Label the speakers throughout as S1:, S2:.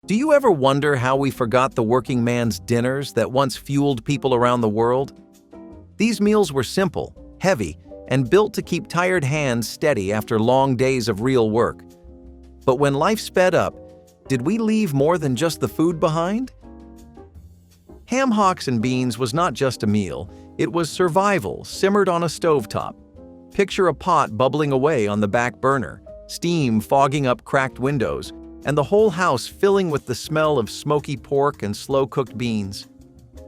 S1: Do you ever wonder how we forgot the working man's dinners that once fueled people around the world? These meals were simple, heavy, and built to keep tired hands steady after long days of real work. But when life sped up, did we leave more than just the food behind? Ham hocks and beans was not just a meal, it was survival simmered on a stovetop. Picture a pot bubbling away on the back burner, steam fogging up cracked windows, and the whole house filling with the smell of smoky pork and slow-cooked beans.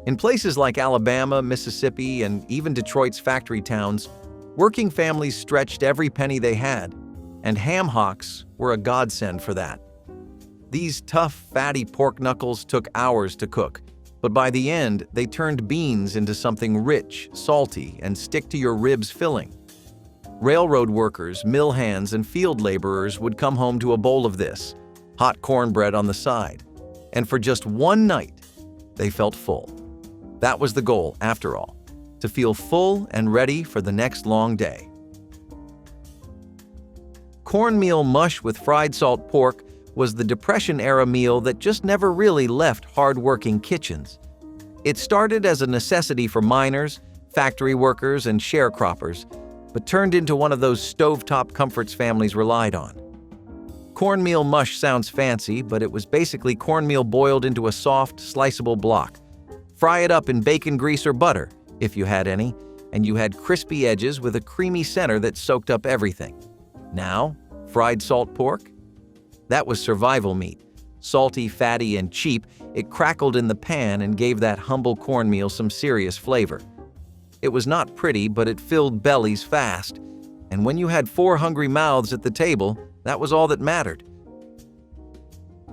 S1: In places like Alabama, Mississippi, and even Detroit's factory towns, working families stretched every penny they had, and ham hocks were a godsend for that. These tough, fatty pork knuckles took hours to cook, but by the end, they turned beans into something rich, salty, and stick-to-your-ribs filling. Railroad workers, mill hands, and field laborers would come home to a bowl of this, hot cornbread on the side, and for just one night, they felt full. That was the goal, after all, to feel full and ready for the next long day. Cornmeal mush with fried salt pork was the Depression-era meal that just never really left hard-working kitchens. It started as a necessity for miners, factory workers, and sharecroppers, but turned into one of those stovetop comforts families relied on. Cornmeal mush sounds fancy, but it was basically cornmeal boiled into a soft, sliceable block. Fry it up in bacon grease or butter, if you had any, and you had crispy edges with a creamy center that soaked up everything. Now, fried salt pork? That was survival meat. Salty, fatty, and cheap, it crackled in the pan and gave that humble cornmeal some serious flavor. It was not pretty, but it filled bellies fast. And when you had 4 hungry mouths at the table, that was all that mattered.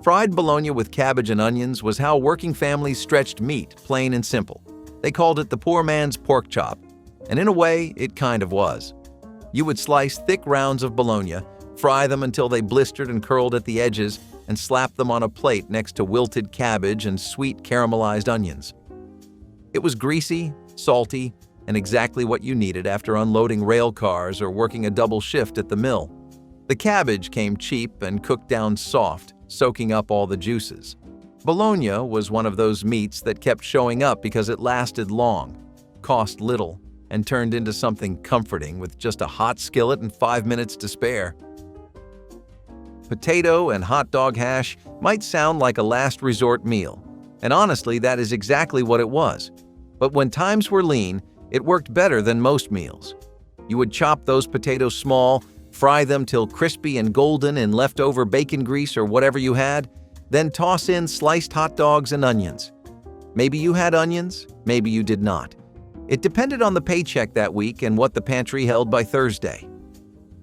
S1: Fried bologna with cabbage and onions was how working families stretched meat, plain and simple. They called it the poor man's pork chop, and in a way, it kind of was. You would slice thick rounds of bologna, fry them until they blistered and curled at the edges, and slap them on a plate next to wilted cabbage and sweet caramelized onions. It was greasy, salty, and exactly what you needed after unloading rail cars or working a double shift at the mill. The cabbage came cheap and cooked down soft, soaking up all the juices. Bologna was one of those meats that kept showing up because it lasted long, cost little, and turned into something comforting with just a hot skillet and 5 minutes to spare. Potato and hot dog hash might sound like a last resort meal, and honestly, that is exactly what it was. But when times were lean, it worked better than most meals. You would chop those potatoes small, fry them till crispy and golden in leftover bacon grease or whatever you had, then toss in sliced hot dogs and onions. Maybe you had onions, maybe you did not. It depended on the paycheck that week and what the pantry held by Thursday.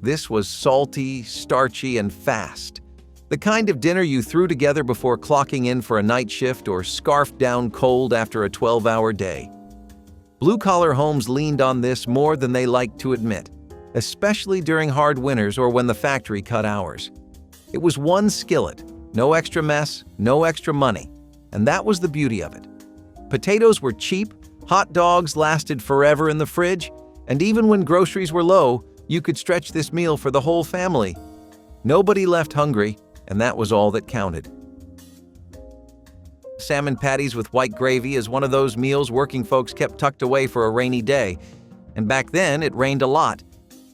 S1: This was salty, starchy, and fast. The kind of dinner you threw together before clocking in for a night shift or scarfed down cold after a 12-hour day. Blue-collar homes leaned on this more than they liked to admit, especially during hard winters or when the factory cut hours. It was one skillet, no extra mess, no extra money, and that was the beauty of it. Potatoes were cheap, hot dogs lasted forever in the fridge, and even when groceries were low, you could stretch this meal for the whole family. Nobody left hungry, and that was all that counted. Salmon patties with white gravy is one of those meals working folks kept tucked away for a rainy day, and back then it rained a lot.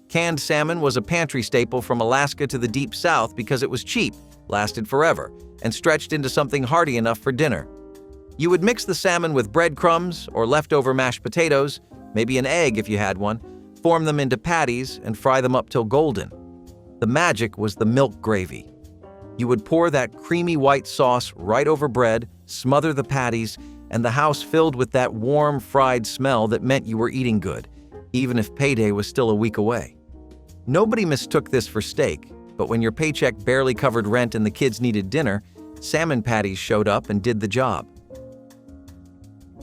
S1: Canned salmon was a pantry staple from Alaska to the deep south because it was cheap, lasted forever, and stretched into something hearty enough for dinner. You would mix the salmon with breadcrumbs or leftover mashed potatoes, maybe an egg if you had one, form them into patties, and fry them up till golden. The magic was the milk gravy. You would pour that creamy white sauce right over bread, smother the patties, and the house filled with that warm, fried smell that meant you were eating good, even if payday was still a week away. Nobody mistook this for steak, but when your paycheck barely covered rent and the kids needed dinner, salmon patties showed up and did the job.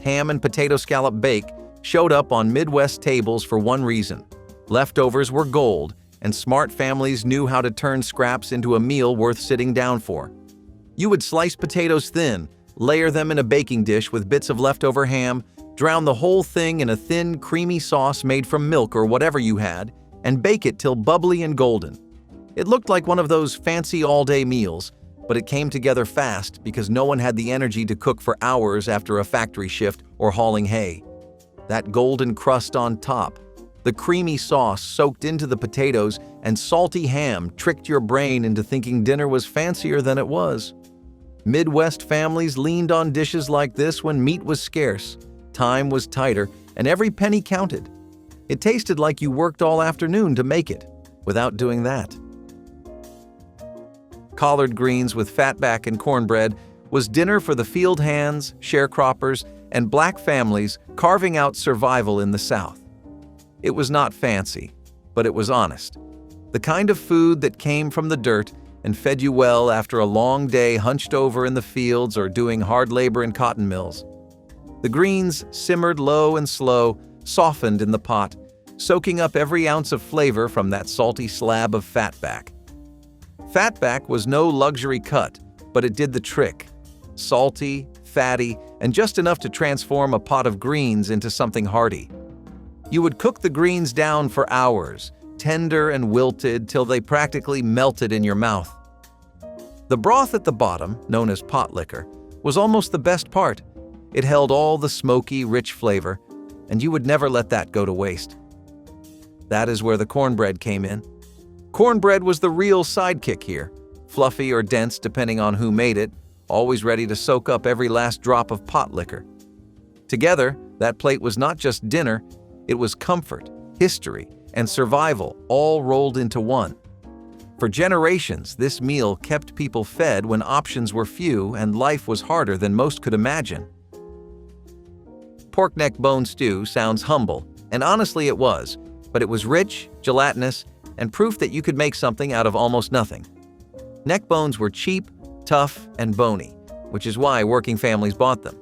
S1: Ham and potato scallop bake showed up on Midwest tables for one reason. Leftovers were gold, and smart families knew how to turn scraps into a meal worth sitting down for. You would slice potatoes thin, layer them in a baking dish with bits of leftover ham, drown the whole thing in a thin, creamy sauce made from milk or whatever you had, and bake it till bubbly and golden. It looked like one of those fancy all-day meals, but it came together fast because no one had the energy to cook for hours after a factory shift or hauling hay. That golden crust on top, the creamy sauce soaked into the potatoes, and salty ham tricked your brain into thinking dinner was fancier than it was. Midwest families leaned on dishes like this when meat was scarce, time was tighter, and every penny counted. It tasted like you worked all afternoon to make it, without doing that. Collard greens with fatback and cornbread was dinner for the field hands, sharecroppers, and black families carving out survival in the South. It was not fancy, but it was honest. The kind of food that came from the dirt and fed you well after a long day hunched over in the fields or doing hard labor in cotton mills. The greens simmered low and slow, softened in the pot, soaking up every ounce of flavor from that salty slab of fatback. Fatback was no luxury cut, but it did the trick. Salty, fatty, and just enough to transform a pot of greens into something hearty. You would cook the greens down for hours, tender and wilted till they practically melted in your mouth. The broth at the bottom, known as pot liquor, was almost the best part. It held all the smoky, rich flavor, and you would never let that go to waste. That is where the cornbread came in. Cornbread was the real sidekick here, fluffy or dense depending on who made it, always ready to soak up every last drop of pot liquor. Together, that plate was not just dinner, it was comfort, history, and survival all rolled into one. For generations, this meal kept people fed when options were few and life was harder than most could imagine. Pork neck bone stew sounds humble, and honestly it was, but it was rich, gelatinous, and proof that you could make something out of almost nothing. Neck bones were cheap, tough, and bony, which is why working families bought them.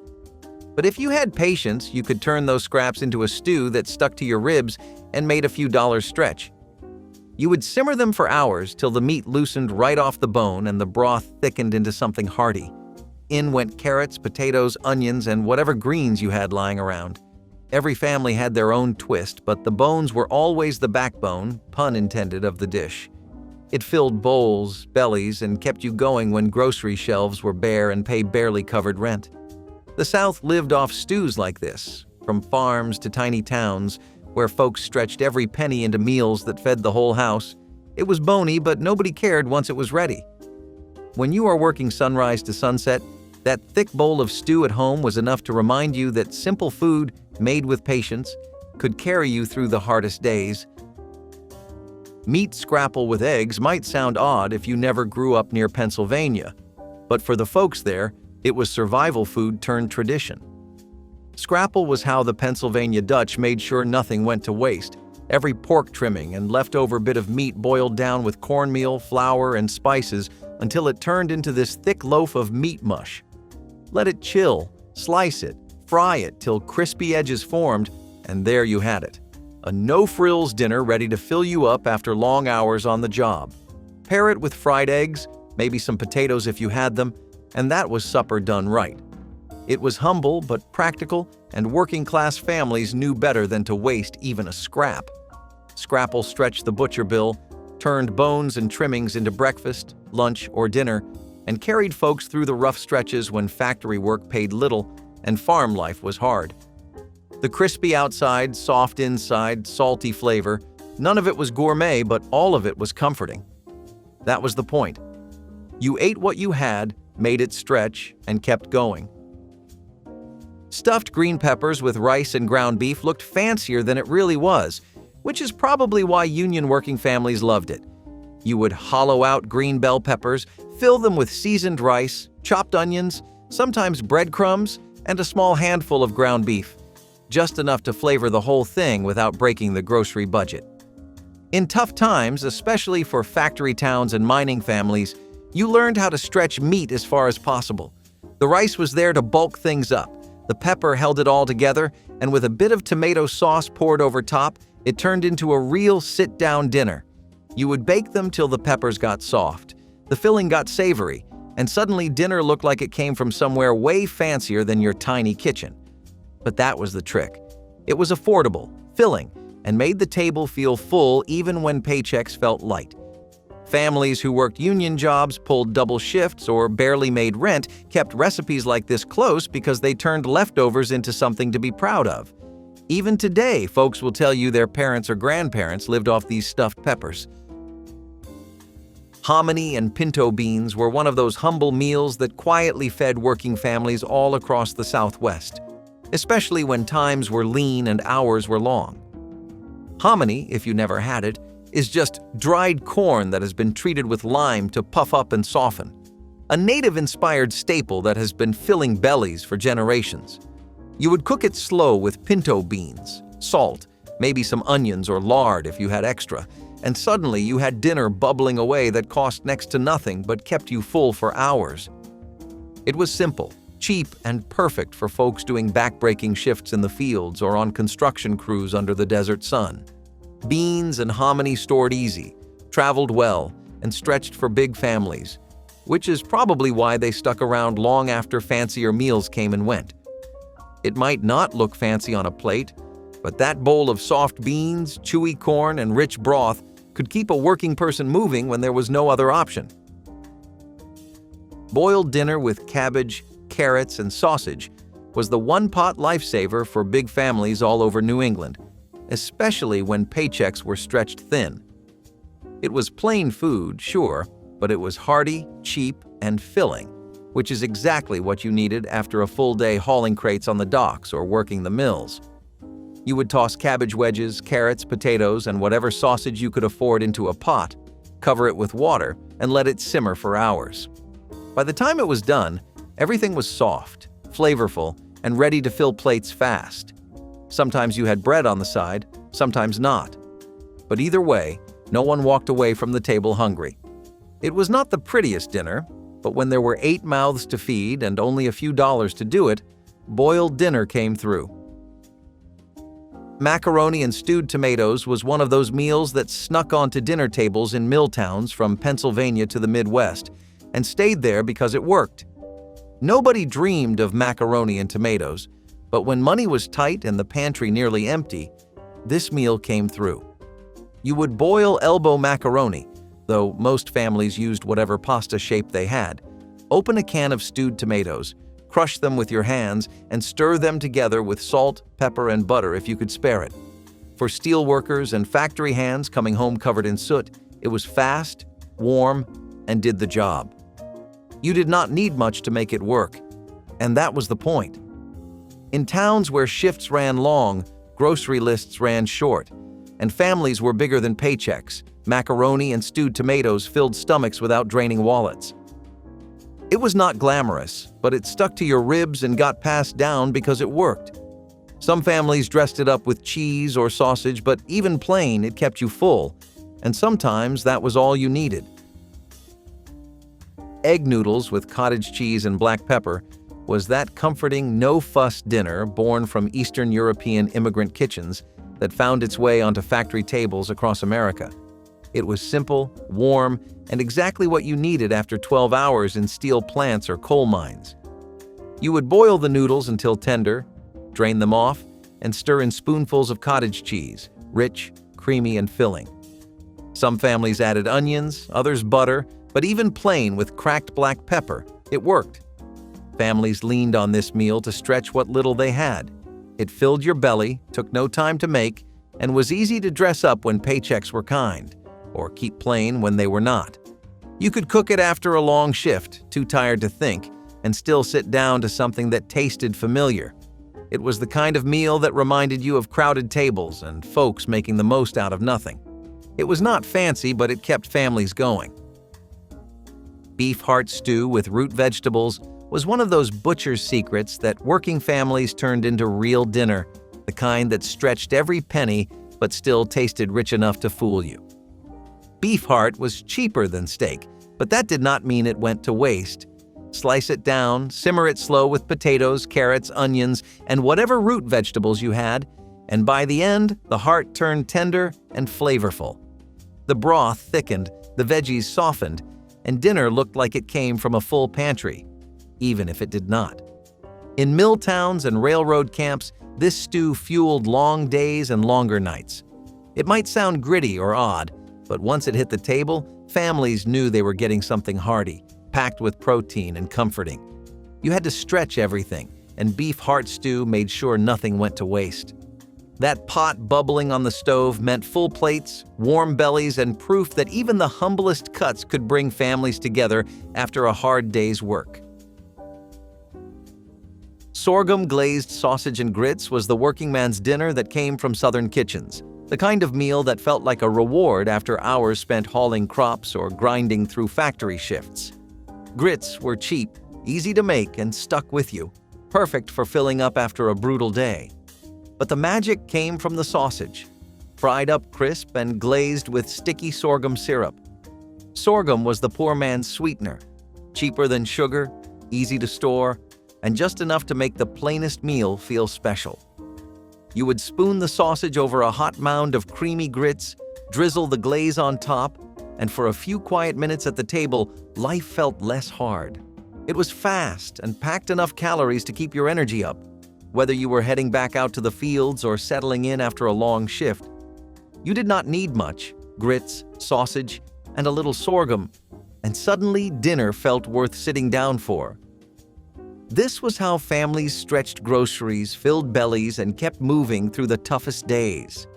S1: But if you had patience, you could turn those scraps into a stew that stuck to your ribs and made a few dollars stretch. You would simmer them for hours till the meat loosened right off the bone and the broth thickened into something hearty. In went carrots, potatoes, onions, and whatever greens you had lying around. Every family had their own twist, but the bones were always the backbone, pun intended, of the dish. It filled bowls, bellies, and kept you going when grocery shelves were bare and pay barely covered rent. The South lived off stews like this, from farms to tiny towns, where folks stretched every penny into meals that fed the whole house. It was bony, but nobody cared once it was ready. When you are working sunrise to sunset, that thick bowl of stew at home was enough to remind you that simple food, made with patience, could carry you through the hardest days. Meat scrapple with eggs might sound odd if you never grew up near Pennsylvania, but for the folks there, it was survival food turned tradition. Scrapple was how the Pennsylvania Dutch made sure nothing went to waste. Every pork trimming and leftover bit of meat boiled down with cornmeal, flour, and spices until it turned into this thick loaf of meat mush. Let it chill, slice it, fry it till crispy edges formed, and there you had it. A no-frills dinner ready to fill you up after long hours on the job. Pair it with fried eggs, maybe some potatoes if you had them, and that was supper done right. It was humble but practical, and working-class families knew better than to waste even a scrap. Scrapple stretched the butcher bill, turned bones and trimmings into breakfast, lunch, or dinner, and carried folks through the rough stretches when factory work paid little and farm life was hard. The crispy outside, soft inside, salty flavor, none of it was gourmet, but all of it was comforting. That was the point. You ate what you had, made it stretch, and kept going. Stuffed green peppers with rice and ground beef looked fancier than it really was, which is probably why union working families loved it. You would hollow out green bell peppers, fill them with seasoned rice, chopped onions, sometimes breadcrumbs, and a small handful of ground beef, just enough to flavor the whole thing without breaking the grocery budget. In tough times, especially for factory towns and mining families, you learned how to stretch meat as far as possible. The rice was there to bulk things up. The pepper held it all together, and with a bit of tomato sauce poured over top, it turned into a real sit-down dinner. You would bake them till the peppers got soft, the filling got savory, and suddenly dinner looked like it came from somewhere way fancier than your tiny kitchen. But that was the trick. It was affordable, filling, and made the table feel full even when paychecks felt light. Families who worked union jobs, pulled double shifts, or barely made rent kept recipes like this close because they turned leftovers into something to be proud of. Even today, folks will tell you their parents or grandparents lived off these stuffed peppers. Hominy and pinto beans were one of those humble meals that quietly fed working families all across the Southwest, especially when times were lean and hours were long. Hominy, if you never had it, is just dried corn that has been treated with lime to puff up and soften. A native-inspired staple that has been filling bellies for generations. You would cook it slow with pinto beans, salt, maybe some onions or lard if you had extra, and suddenly you had dinner bubbling away that cost next to nothing but kept you full for hours. It was simple, cheap, and perfect for folks doing back-breaking shifts in the fields or on construction crews under the desert sun. Beans and hominy stored easy, traveled well, and stretched for big families, which is probably why they stuck around long after fancier meals came and went. It might not look fancy on a plate, but that bowl of soft beans, chewy corn, and rich broth could keep a working person moving when there was no other option. Boiled dinner with cabbage, carrots, and sausage was the one-pot lifesaver for big families all over New England, especially when paychecks were stretched thin. It was plain food, sure, but it was hearty, cheap, and filling, which is exactly what you needed after a full day hauling crates on the docks or working the mills. You would toss cabbage wedges, carrots, potatoes, and whatever sausage you could afford into a pot, cover it with water, and let it simmer for hours. By the time it was done, everything was soft, flavorful, and ready to fill plates fast. Sometimes you had bread on the side, sometimes not. But either way, no one walked away from the table hungry. It was not the prettiest dinner, but when there were 8 mouths to feed and only a few dollars to do it, boiled dinner came through. Macaroni and stewed tomatoes was one of those meals that snuck onto dinner tables in mill towns from Pennsylvania to the Midwest and stayed there because it worked. Nobody dreamed of macaroni and tomatoes, but when money was tight and the pantry nearly empty, this meal came through. You would boil elbow macaroni, though most families used whatever pasta shape they had. Open a can of stewed tomatoes, crush them with your hands, and stir them together with salt, pepper, and butter if you could spare it. For steel workers and factory hands coming home covered in soot, it was fast, warm, and did the job. You did not need much to make it work, and that was the point. In towns where shifts ran long, grocery lists ran short, and families were bigger than paychecks, macaroni and stewed tomatoes filled stomachs without draining wallets. It was not glamorous, but it stuck to your ribs and got passed down because it worked. Some families dressed it up with cheese or sausage, but even plain, it kept you full, and sometimes that was all you needed. Egg noodles with cottage cheese and black pepper was that comforting, no-fuss dinner born from Eastern European immigrant kitchens that found its way onto factory tables across America. It was simple, warm, and exactly what you needed after 12 hours in steel plants or coal mines. You would boil the noodles until tender, drain them off, and stir in spoonfuls of cottage cheese, rich, creamy, and filling. Some families added onions, others butter, but even plain with cracked black pepper, it worked. Families leaned on this meal to stretch what little they had. It filled your belly, took no time to make, and was easy to dress up when paychecks were kind, or keep plain when they were not. You could cook it after a long shift, too tired to think, and still sit down to something that tasted familiar. It was the kind of meal that reminded you of crowded tables and folks making the most out of nothing. It was not fancy, but it kept families going. Beef heart stew with root vegetables was one of those butcher's secrets that working families turned into real dinner, the kind that stretched every penny but still tasted rich enough to fool you. Beef heart was cheaper than steak, but that did not mean it went to waste. Slice it down, simmer it slow with potatoes, carrots, onions, and whatever root vegetables you had, and by the end, the heart turned tender and flavorful. The broth thickened, the veggies softened, and dinner looked like it came from a full pantry, even if it did not. In mill towns and railroad camps, this stew fueled long days and longer nights. It might sound gritty or odd, but once it hit the table, Families knew they were getting something hearty, packed with protein and comforting. You had to stretch everything, and beef heart stew made sure nothing went to waste. That pot bubbling on the stove meant full plates, warm bellies, and proof that even the humblest cuts could bring families together after a hard day's work. Sorghum glazed sausage and grits was the working man's dinner that came from southern kitchens, the kind of meal that felt like a reward after hours spent hauling crops or grinding through factory shifts. Grits were cheap, easy to make, and stuck with you, perfect for filling up after a brutal day. But the magic came from the sausage, fried up crisp and glazed with sticky sorghum syrup. Sorghum was the poor man's sweetener, cheaper than sugar, easy to store, and just enough to make the plainest meal feel special. You would spoon the sausage over a hot mound of creamy grits, drizzle the glaze on top, and for a few quiet minutes at the table, life felt less hard. It was fast and packed enough calories to keep your energy up, whether you were heading back out to the fields or settling in after a long shift. You did not need much: grits, sausage, and a little sorghum, and suddenly dinner felt worth sitting down for. This was how families stretched groceries, filled bellies, and kept moving through the toughest days.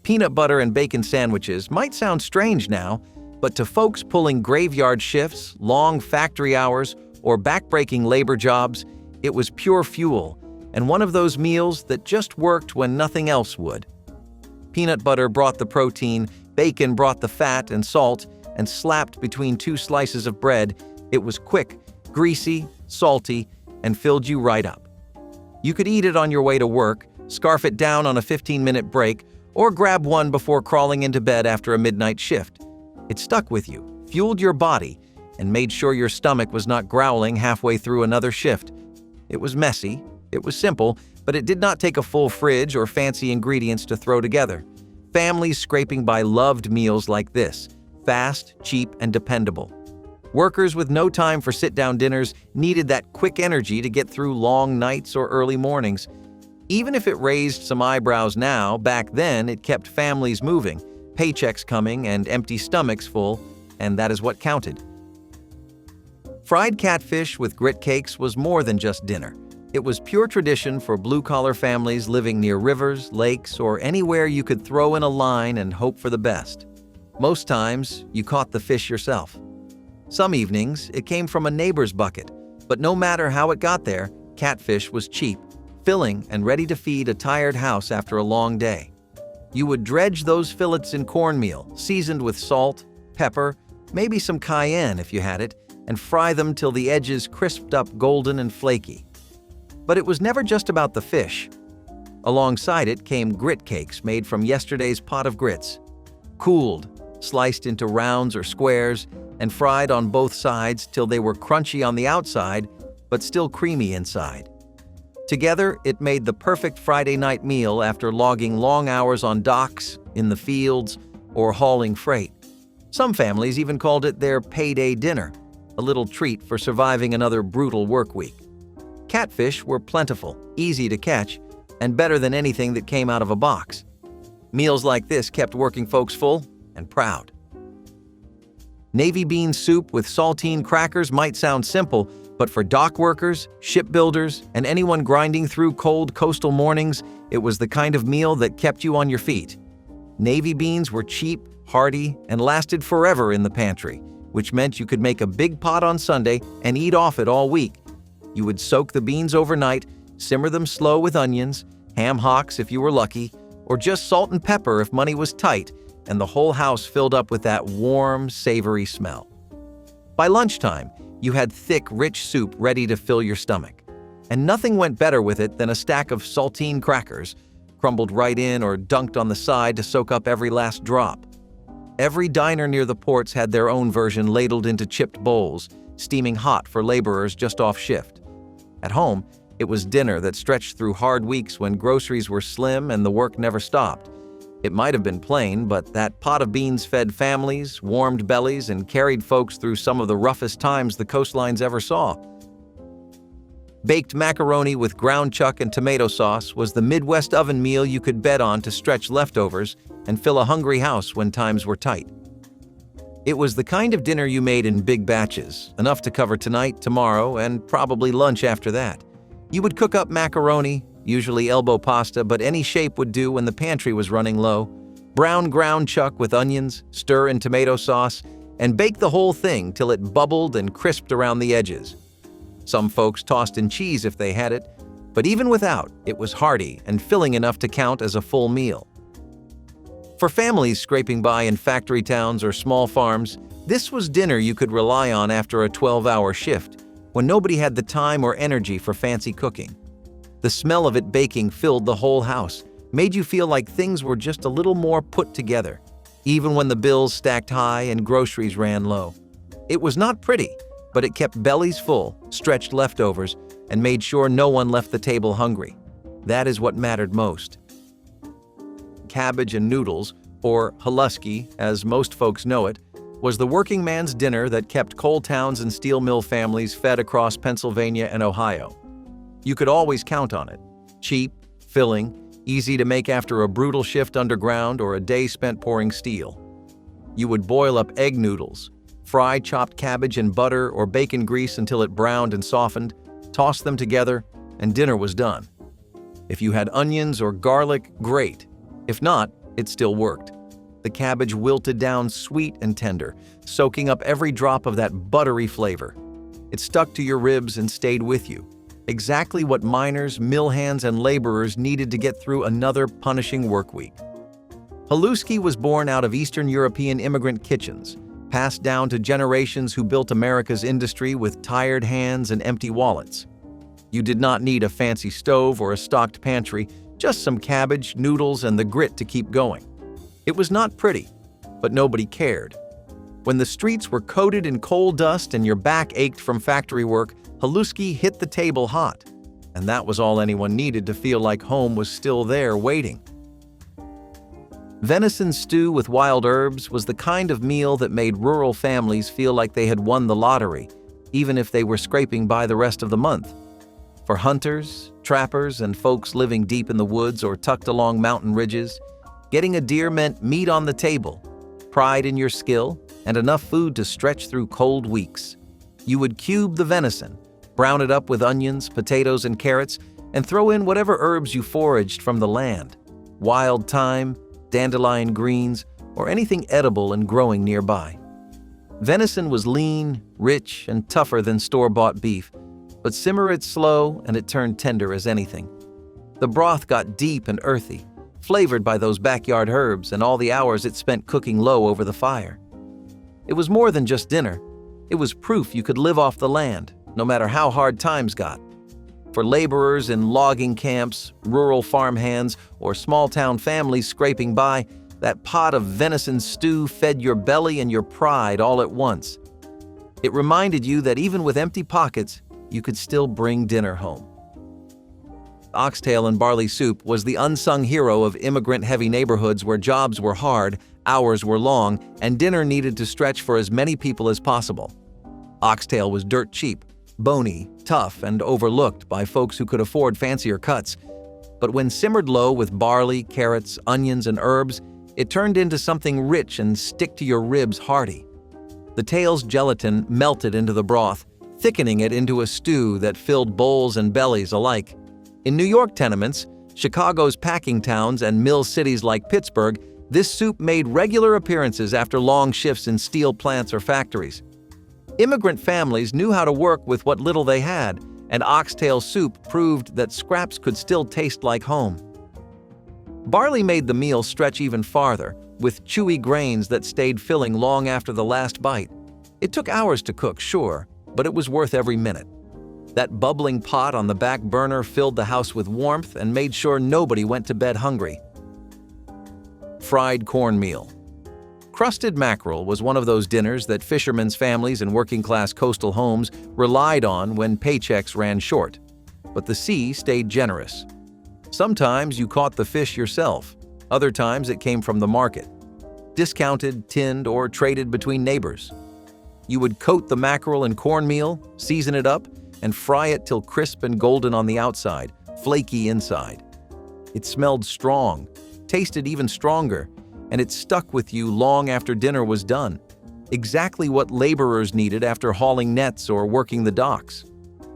S1: Peanut butter and bacon sandwiches might sound strange now, but to folks pulling graveyard shifts, long factory hours, or backbreaking labor jobs, it was pure fuel, and one of those meals that just worked when nothing else would. Peanut butter brought the protein, bacon brought the fat and salt, and slapped between two slices of bread, it was quick, greasy, salty, and filled you right up. You could eat it on your way to work, scarf it down on a 15-minute break, or grab one before crawling into bed after a midnight shift. It stuck with you, fueled your body, and made sure your stomach was not growling halfway through another shift. It was messy, it was simple, but it did not take a full fridge or fancy ingredients to throw together. Families scraping by loved meals like this, fast, cheap, and dependable. Workers with no time for sit-down dinners needed that quick energy to get through long nights or early mornings. Even if it raised some eyebrows now, back then it kept families moving, paychecks coming, and empty stomachs full, and that is what counted. Fried catfish with grit cakes was more than just dinner. It was pure tradition for blue-collar families living near rivers, lakes, or anywhere you could throw in a line and hope for the best. Most times, you caught the fish yourself. Some evenings, it came from a neighbor's bucket, but no matter how it got there, catfish was cheap, filling, and ready to feed a tired house after a long day. You would dredge those fillets in cornmeal, seasoned with salt, pepper, maybe some cayenne if you had it, and fry them till the edges crisped up golden and flaky. But it was never just about the fish. Alongside it came grit cakes made from yesterday's pot of grits. Cooled, sliced into rounds or squares, and fried on both sides till they were crunchy on the outside, but still creamy inside. Together, it made the perfect Friday night meal after logging long hours on docks, in the fields, or hauling freight. Some families even called it their payday dinner, a little treat for surviving another brutal work week. Catfish were plentiful, easy to catch, and better than anything that came out of a box. Meals like this kept working folks full and proud. Navy bean soup with saltine crackers might sound simple, but for dock workers, shipbuilders, and anyone grinding through cold coastal mornings, it was the kind of meal that kept you on your feet. Navy beans were cheap, hearty, and lasted forever in the pantry, which meant you could make a big pot on Sunday and eat off it all week. You would soak the beans overnight, simmer them slow with onions, ham hocks if you were lucky, or just salt and pepper if money was tight, and the whole house filled up with that warm, savory smell. By lunchtime, you had thick, rich soup ready to fill your stomach. And nothing went better with it than a stack of saltine crackers, crumbled right in or dunked on the side to soak up every last drop. Every diner near the ports had their own version ladled into chipped bowls, steaming hot for laborers just off shift. At home, it was dinner that stretched through hard weeks when groceries were slim and the work never stopped. It might have been plain, but that pot of beans fed families, warmed bellies, and carried folks through some of the roughest times the coastlines ever saw. Baked macaroni with ground chuck and tomato sauce was the Midwest oven meal you could bet on to stretch leftovers and fill a hungry house when times were tight. It was the kind of dinner you made in big batches, enough to cover tonight, tomorrow, and probably lunch after that. You would cook up macaroni, usually elbow pasta, but any shape would do when the pantry was running low. Brown ground chuck with onions, stir in tomato sauce, and bake the whole thing till it bubbled and crisped around the edges. Some folks tossed in cheese if they had it, but even without, it was hearty and filling enough to count as a full meal. For families scraping by in factory towns or small farms, this was dinner you could rely on after a 12-hour shift, when nobody had the time or energy for fancy cooking. The smell of it baking filled the whole house, made you feel like things were just a little more put together, even when the bills stacked high and groceries ran low. It was not pretty, but it kept bellies full, stretched leftovers, and made sure no one left the table hungry. That is what mattered most. Cabbage and noodles, or Haluski as most folks know it, was the working man's dinner that kept coal towns and steel mill families fed across Pennsylvania and Ohio. You could always count on it. Cheap, filling, easy to make after a brutal shift underground or a day spent pouring steel. You would boil up egg noodles, fry chopped cabbage in butter or bacon grease until it browned and softened, toss them together, and dinner was done. If you had onions or garlic, great. If not, it still worked. The cabbage wilted down sweet and tender, soaking up every drop of that buttery flavor. It stuck to your ribs and stayed with you. Exactly what miners, mill hands, and laborers needed to get through another punishing work week. Haluski was born out of Eastern European immigrant kitchens, passed down to generations who built America's industry with tired hands and empty wallets. You did not need a fancy stove or a stocked pantry, just some cabbage, noodles, and the grit to keep going. It was not pretty, but nobody cared. When the streets were coated in coal dust and your back ached from factory work, Haluski hit the table hot, and that was all anyone needed to feel like home was still there waiting. Venison stew with wild herbs was the kind of meal that made rural families feel like they had won the lottery, even if they were scraping by the rest of the month. For hunters, trappers, and folks living deep in the woods or tucked along mountain ridges, getting a deer meant meat on the table, pride in your skill, and enough food to stretch through cold weeks. You would cube the venison, brown it up with onions, potatoes, and carrots, and throw in whatever herbs you foraged from the land: wild thyme, dandelion greens, or anything edible and growing nearby. Venison was lean, rich, and tougher than store-bought beef, but simmer it slow and it turned tender as anything. The broth got deep and earthy, flavored by those backyard herbs and all the hours it spent cooking low over the fire. It was more than just dinner. It was proof you could live off the land, no matter how hard times got. For laborers in logging camps, rural farmhands, or small-town families scraping by, that pot of venison stew fed your belly and your pride all at once. It reminded you that even with empty pockets, you could still bring dinner home. Oxtail and barley soup was the unsung hero of immigrant-heavy neighborhoods where jobs were hard, hours were long, and dinner needed to stretch for as many people as possible. Oxtail was dirt cheap, bony, tough, and overlooked by folks who could afford fancier cuts. But when simmered low with barley, carrots, onions, and herbs, it turned into something rich and stick-to-your-ribs hearty. The tail's gelatin melted into the broth, thickening it into a stew that filled bowls and bellies alike. In New York tenements, Chicago's packing towns, and mill cities like Pittsburgh, this soup made regular appearances after long shifts in steel plants or factories. Immigrant families knew how to work with what little they had, and oxtail soup proved that scraps could still taste like home. Barley made the meal stretch even farther, with chewy grains that stayed filling long after the last bite. It took hours to cook, sure, but it was worth every minute. That bubbling pot on the back burner filled the house with warmth and made sure nobody went to bed hungry. Fried cornmeal. Crusted mackerel was one of those dinners that fishermen's families and working-class coastal homes relied on when paychecks ran short. But the sea stayed generous. Sometimes you caught the fish yourself. Other times it came from the market. Discounted, tinned, or traded between neighbors. You would coat the mackerel in cornmeal, season it up, and fry it till crisp and golden on the outside, flaky inside. It smelled strong, tasted even stronger, and it stuck with you long after dinner was done. exactly what laborers needed after hauling nets or working the docks.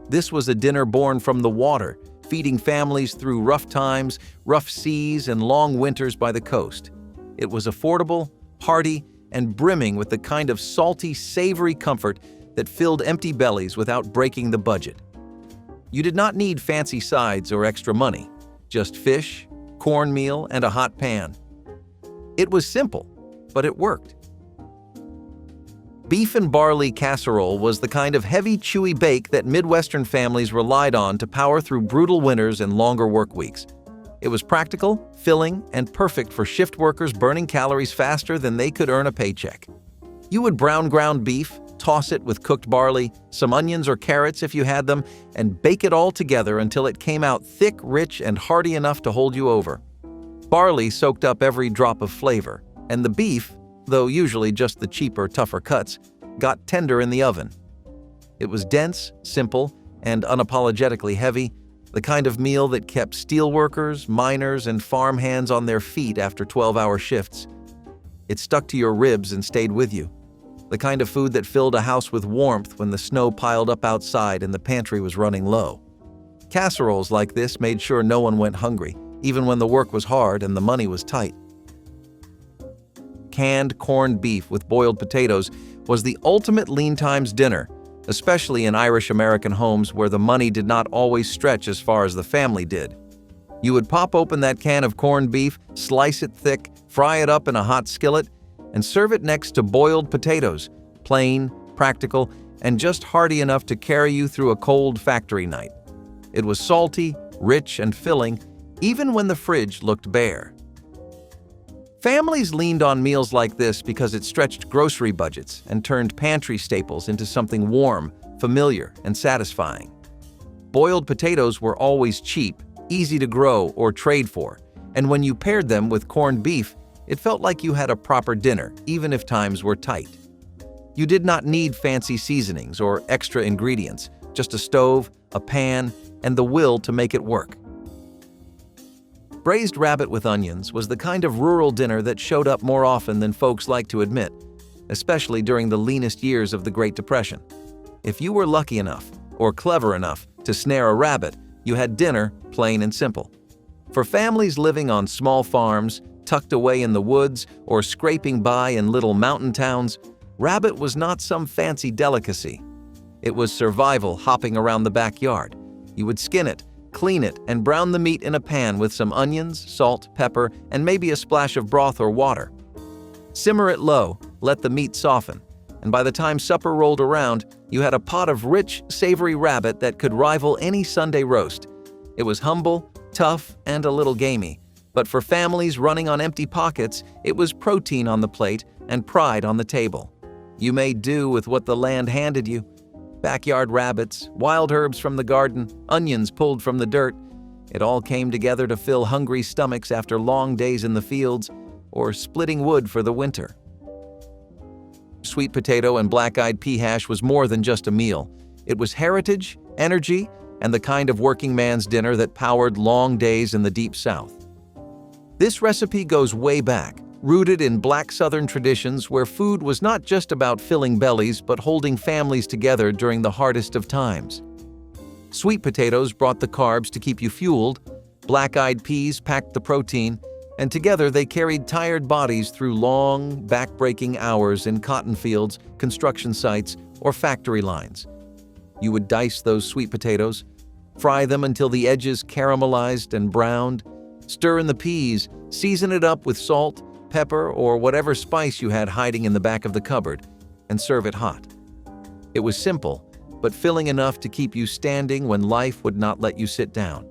S1: This was a dinner born from the water, feeding families through rough times, rough seas, and long winters by the coast. It was affordable, hearty, and brimming with the kind of salty, savory comfort that filled empty bellies without breaking the budget. You did not need fancy sides or extra money, just fish, cornmeal, and a hot pan. It was simple, but it worked. Beef and barley casserole was the kind of heavy, chewy bake that Midwestern families relied on to power through brutal winters and longer work weeks. It was practical, filling, and perfect for shift workers burning calories faster than they could earn a paycheck. You would brown ground beef, toss it with cooked barley, some onions or carrots if you had them, and bake it all together until it came out thick, rich, and hearty enough to hold you over. Barley soaked up every drop of flavor, and the beef, though usually just the cheaper, tougher cuts, got tender in the oven. It was dense, simple, and unapologetically heavy, the kind of meal that kept steelworkers, miners, and farm hands on their feet after 12-hour shifts. It stuck to your ribs and stayed with you. The kind of food that filled a house with warmth when the snow piled up outside and the pantry was running low. Casseroles like this made sure no one went hungry, even when the work was hard and the money was tight. Canned corned beef with boiled potatoes was the ultimate lean times dinner, especially in Irish-American homes where the money did not always stretch as far as the family did. You would pop open that can of corned beef, slice it thick, fry it up in a hot skillet, and serve it next to boiled potatoes, plain, practical, and just hearty enough to carry you through a cold factory night. It was salty, rich, and filling, even when the fridge looked bare. Families leaned on meals like this because it stretched grocery budgets and turned pantry staples into something warm, familiar, and satisfying. Boiled potatoes were always cheap, easy to grow or trade for, and when you paired them with corned beef, it felt like you had a proper dinner, even if times were tight. You did not need fancy seasonings or extra ingredients, just a stove, a pan, and the will to make it work. Braised rabbit with onions was the kind of rural dinner that showed up more often than folks like to admit, especially during the leanest years of the Great Depression. If you were lucky enough, or clever enough, to snare a rabbit, you had dinner plain and simple. For families living on small farms, tucked away in the woods, or scraping by in little mountain towns, rabbit was not some fancy delicacy. It was survival hopping around the backyard. You would skin it, clean it, and brown the meat in a pan with some onions, salt, pepper, and maybe a splash of broth or water. Simmer it low, let the meat soften, and by the time supper rolled around, you had a pot of rich, savory rabbit that could rival any Sunday roast. It was humble, tough, and a little gamey. But for families running on empty pockets, it was protein on the plate and pride on the table. You made do with what the land handed you. Backyard rabbits, wild herbs from the garden, onions pulled from the dirt. It all came together to fill hungry stomachs after long days in the fields or splitting wood for the winter. Sweet potato and black-eyed pea hash was more than just a meal. It was heritage, energy, and the kind of working man's dinner that powered long days in the Deep South. This recipe goes way back, rooted in Black Southern traditions where food was not just about filling bellies but holding families together during the hardest of times. Sweet potatoes brought the carbs to keep you fueled, black-eyed peas packed the protein, and together they carried tired bodies through long, back-breaking hours in cotton fields, construction sites, or factory lines. You would dice those sweet potatoes, fry them until the edges caramelized and browned, stir in the peas, season it up with salt, pepper, or whatever spice you had hiding in the back of the cupboard, and serve it hot. It was simple, but filling enough to keep you standing when life would not let you sit down.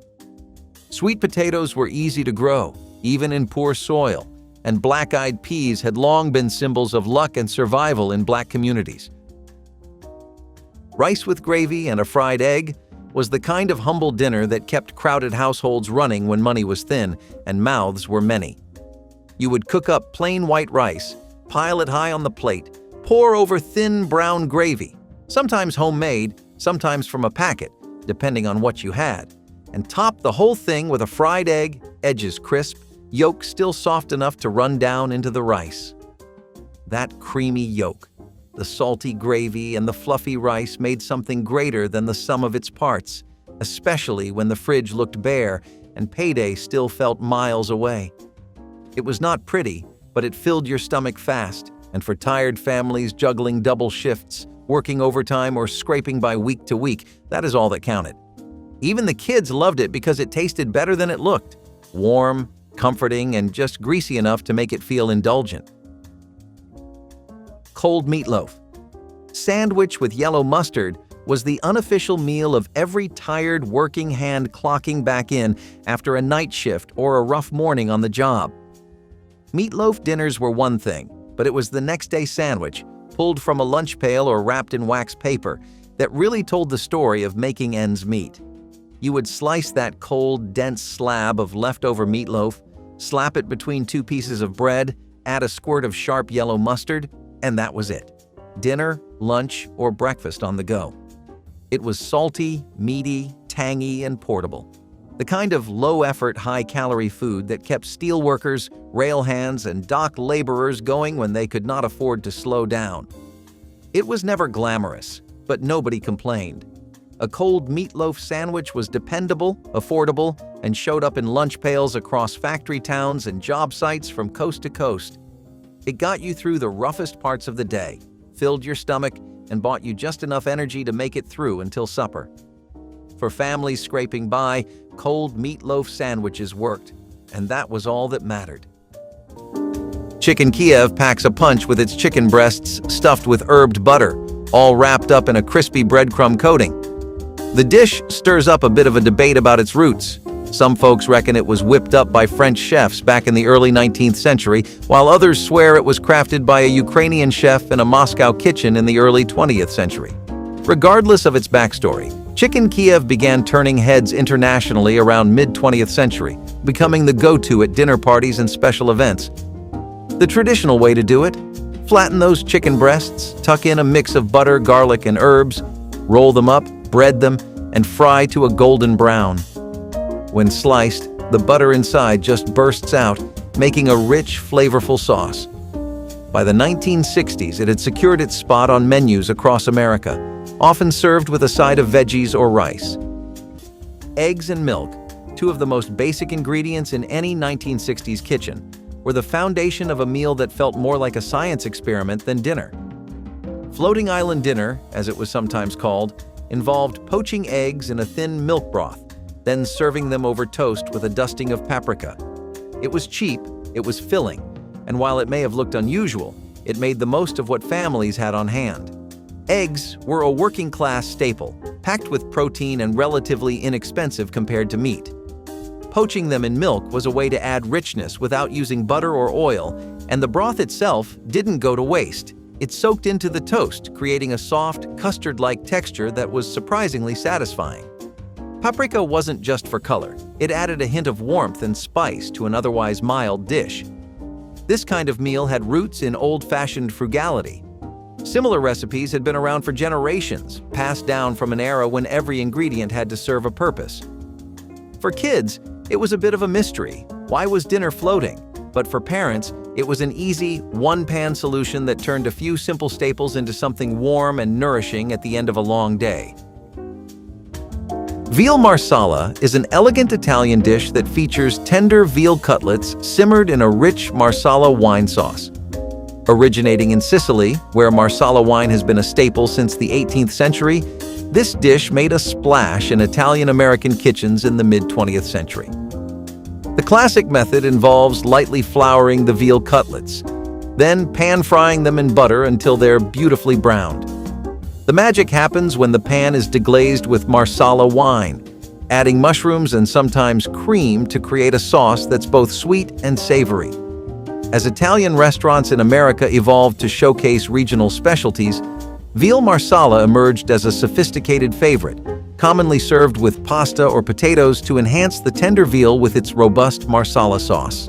S1: Sweet potatoes were easy to grow, even in poor soil, and black-eyed peas had long been symbols of luck and survival in Black communities. Rice with gravy and a fried egg was the kind of humble dinner that kept crowded households running when money was thin and mouths were many. You would cook up plain white rice, pile it high on the plate, pour over thin brown gravy, sometimes homemade, sometimes from a packet, depending on what you had, and top the whole thing with a fried egg, edges crisp, yolk still soft enough to run down into the rice. That creamy yolk. The salty gravy and the fluffy rice made something greater than the sum of its parts, especially when the fridge looked bare and payday still felt miles away. It was not pretty, but it filled your stomach fast, and for tired families juggling double shifts, working overtime, or scraping by week to week, that is all that counted. Even the kids loved it because it tasted better than it looked. Warm, comforting, and just greasy enough to make it feel indulgent. Cold meatloaf. Sandwich with yellow mustard was the unofficial meal of every tired working hand clocking back in after a night shift or a rough morning on the job. Meatloaf dinners were one thing, but it was the next day sandwich, pulled from a lunch pail or wrapped in wax paper, that really told the story of making ends meet. You would slice that cold, dense slab of leftover meatloaf, slap it between two pieces of bread, add a squirt of sharp yellow mustard, and that was it. Dinner, lunch, or breakfast on the go. It was salty, meaty, tangy, and portable. The kind of low-effort, high-calorie food that kept steelworkers, rail hands, and dock laborers going when they could not afford to slow down. It was never glamorous, but nobody complained. A cold meatloaf sandwich was dependable, affordable, and showed up in lunch pails across factory towns and job sites from coast to coast. It got you through the roughest parts of the day, filled your stomach, and bought you just enough energy to make it through until supper. For families scraping by, cold meatloaf sandwiches worked, and that was all that mattered. Chicken Kiev packs a punch with its chicken breasts stuffed with herbed butter, all wrapped up in a crispy breadcrumb coating. The dish stirs up a bit of a debate about its roots. Some folks reckon it was whipped up by French chefs back in the early 19th century, while others swear it was crafted by a Ukrainian chef in a Moscow kitchen in the early 20th century. Regardless of its backstory, Chicken Kiev began turning heads internationally around mid-20th century, becoming the go-to at dinner parties and special events. The traditional way to do it? Flatten those chicken breasts, tuck in a mix of butter, garlic, and herbs, roll them up, bread them, and fry to a golden brown. When sliced, the butter inside just bursts out, making a rich, flavorful sauce. By the 1960s, it had secured its spot on menus across America, often served with a side of veggies or rice. Eggs and milk, two of the most basic ingredients in any 1960s kitchen, were the foundation of a meal that felt more like a science experiment than dinner. Floating island dinner, as it was sometimes called, involved poaching eggs in a thin milk broth, then serving them over toast with a dusting of paprika. It was cheap, it was filling, and while it may have looked unusual, it made the most of what families had on hand. Eggs were a working-class staple, packed with protein and relatively inexpensive compared to meat. Poaching them in milk was a way to add richness without using butter or oil, and the broth itself didn't go to waste. It soaked into the toast, creating a soft, custard-like texture that was surprisingly satisfying. Paprika wasn't just for color. It added a hint of warmth and spice to an otherwise mild dish. This kind of meal had roots in old-fashioned frugality. Similar recipes had been around for generations, passed down from an era when every ingredient had to serve a purpose. For kids, it was a bit of a mystery. Why was dinner floating? But for parents, it was an easy, one-pan solution that turned a few simple staples into something warm and nourishing at the end of a long day. Veal Marsala is an elegant Italian dish that features tender veal cutlets simmered in a rich Marsala wine sauce. Originating in Sicily, where Marsala wine has been a staple since the 18th century, this dish made a splash in Italian-American kitchens in the mid-20th century. The classic method involves lightly flouring the veal cutlets, then pan-frying them in butter until they're beautifully browned. The magic happens when the pan is deglazed with Marsala wine, adding mushrooms and sometimes cream to create a sauce that's both sweet and savory. As Italian restaurants in America evolved to showcase regional specialties, Veal Marsala emerged as a sophisticated favorite, commonly served with pasta or potatoes to enhance the tender veal with its robust Marsala sauce.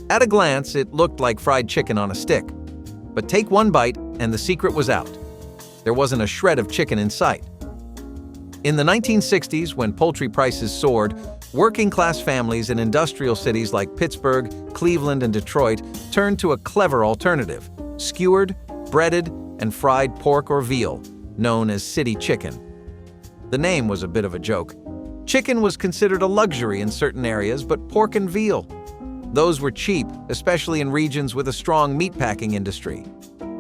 S1: At a glance, it looked like fried chicken on a stick. But take one bite, and the secret was out. There wasn't a shred of chicken in sight. In the 1960s, when poultry prices soared, working-class families in industrial cities like Pittsburgh, Cleveland, and Detroit turned to a clever alternative: skewered, breaded and fried pork or veal, known as city chicken. The name was a bit of a joke. Chicken was considered a luxury in certain areas, but pork and veal, those were cheap, especially in regions with a strong meatpacking industry.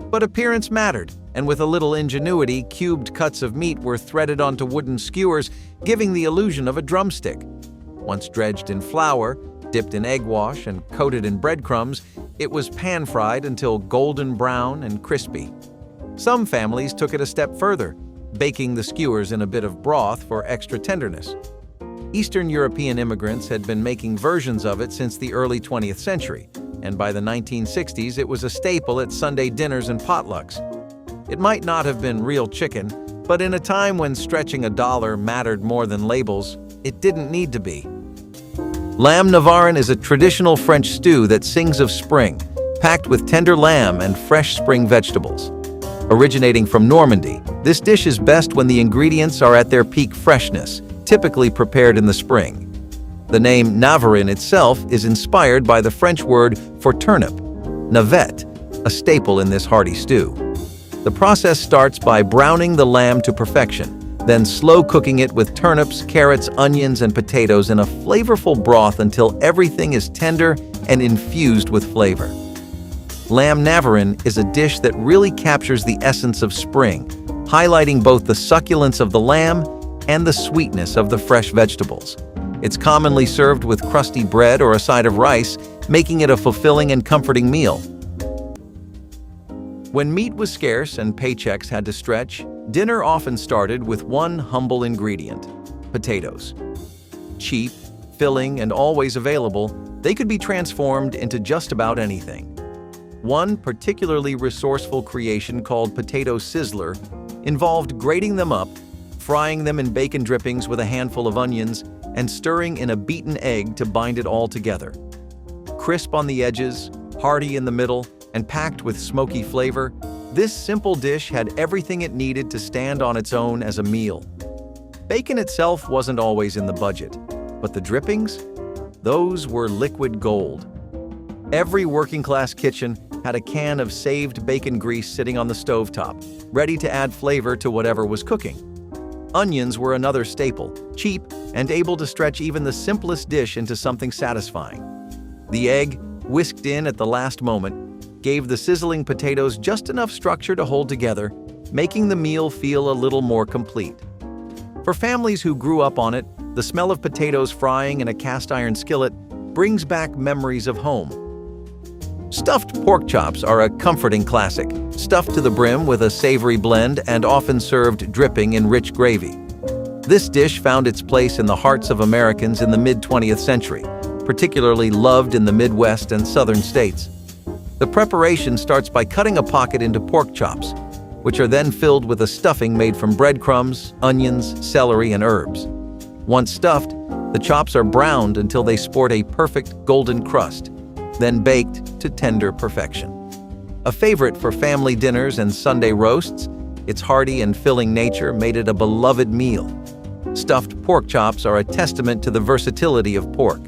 S1: But appearance mattered, and with a little ingenuity, cubed cuts of meat were threaded onto wooden skewers, giving the illusion of a drumstick. Once dredged in flour, dipped in egg wash, and coated in breadcrumbs, it was pan-fried until golden brown and crispy. Some families took it a step further, baking the skewers in a bit of broth for extra tenderness. Eastern European immigrants had been making versions of it since the early 20th century, and by the 1960s it was a staple at Sunday dinners and potlucks. It might not have been real chicken, but in a time when stretching a dollar mattered more than labels, it didn't need to be. Lamb Navarin is a traditional French stew that sings of spring, packed with tender lamb and fresh spring vegetables. Originating from Normandy, this dish is best when the ingredients are at their peak freshness, typically prepared in the spring. The name Navarin itself is inspired by the French word for turnip, navette, a staple in this hearty stew. The process starts by browning the lamb to perfection, then slow cooking it with turnips, carrots, onions, and potatoes in a flavorful broth until everything is tender and infused with flavor. Lamb Navarin is a dish that really captures the essence of spring, highlighting both the succulence of the lamb and the sweetness of the fresh vegetables. It's commonly served with crusty bread or a side of rice, making it a fulfilling and comforting meal. When meat was scarce and paychecks had to stretch, dinner often started with one humble ingredient: potatoes. Cheap, filling, and always available, they could be transformed into just about anything. One particularly resourceful creation called potato sizzler involved grating them up, frying them in bacon drippings with a handful of onions, and stirring in a beaten egg to bind it all together. Crisp on the edges, hearty in the middle, and packed with smoky flavor, this simple dish had everything it needed to stand on its own as a meal. Bacon itself wasn't always in the budget, but the drippings? Those were liquid gold. Every working-class kitchen had a can of saved bacon grease sitting on the stovetop, ready to add flavor to whatever was cooking. Onions were another staple, cheap and able to stretch even the simplest dish into something satisfying. The egg, whisked in at the last moment, gave the sizzling potatoes just enough structure to hold together, making the meal feel a little more complete. For families who grew up on it, the smell of potatoes frying in a cast-iron skillet brings back memories of home. Stuffed pork chops are a comforting classic, stuffed to the brim with a savory blend and often served dripping in rich gravy. This dish found its place in the hearts of Americans in the mid-20th century, particularly loved in the Midwest and southern states. The preparation starts by cutting a pocket into pork chops, which are then filled with a stuffing made from breadcrumbs, onions, celery, and herbs. Once stuffed, the chops are browned until they sport a perfect golden crust, then baked to tender perfection. A favorite for family dinners and Sunday roasts, its hearty and filling nature made it a beloved meal. Stuffed pork chops are a testament to the versatility of pork,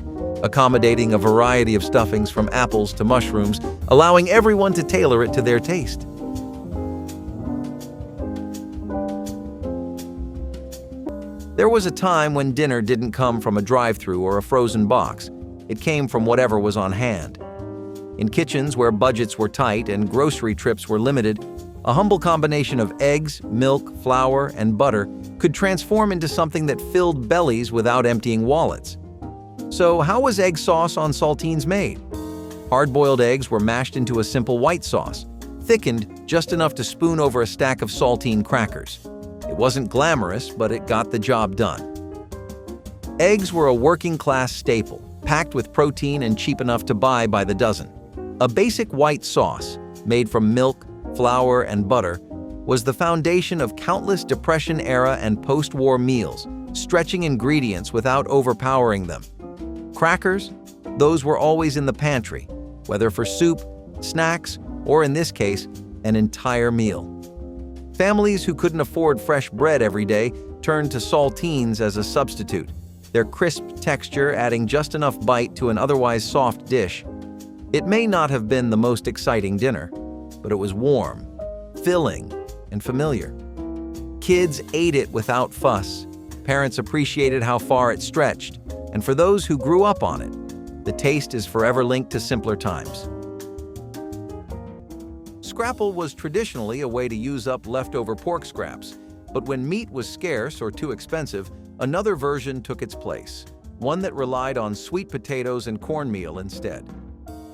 S1: accommodating a variety of stuffings from apples to mushrooms, allowing everyone to tailor it to their taste. There was a time when dinner didn't come from a drive-thru or a frozen box. It came from whatever was on hand. In kitchens where budgets were tight and grocery trips were limited, a humble combination of eggs, milk, flour, and butter could transform into something that filled bellies without emptying wallets. So how was egg sauce on saltines made? Hard-boiled eggs were mashed into a simple white sauce, thickened just enough to spoon over a stack of saltine crackers. It wasn't glamorous, but it got the job done. Eggs were a working-class staple, packed with protein and cheap enough to buy by the dozen. A basic white sauce, made from milk, flour, and butter, was the foundation of countless Depression-era and post-war meals, stretching ingredients without overpowering them. Crackers? Those were always in the pantry, whether for soup, snacks, or in this case, an entire meal. Families who couldn't afford fresh bread every day turned to saltines as a substitute, their crisp texture adding just enough bite to an otherwise soft dish. It may not have been the most exciting dinner, but it was warm, filling, and familiar. Kids ate it without fuss. Parents appreciated how far it stretched, and for those who grew up on it, the taste is forever linked to simpler times. Scrapple was traditionally a way to use up leftover pork scraps, but when meat was scarce or too expensive, another version took its place, one that relied on sweet potatoes and cornmeal instead.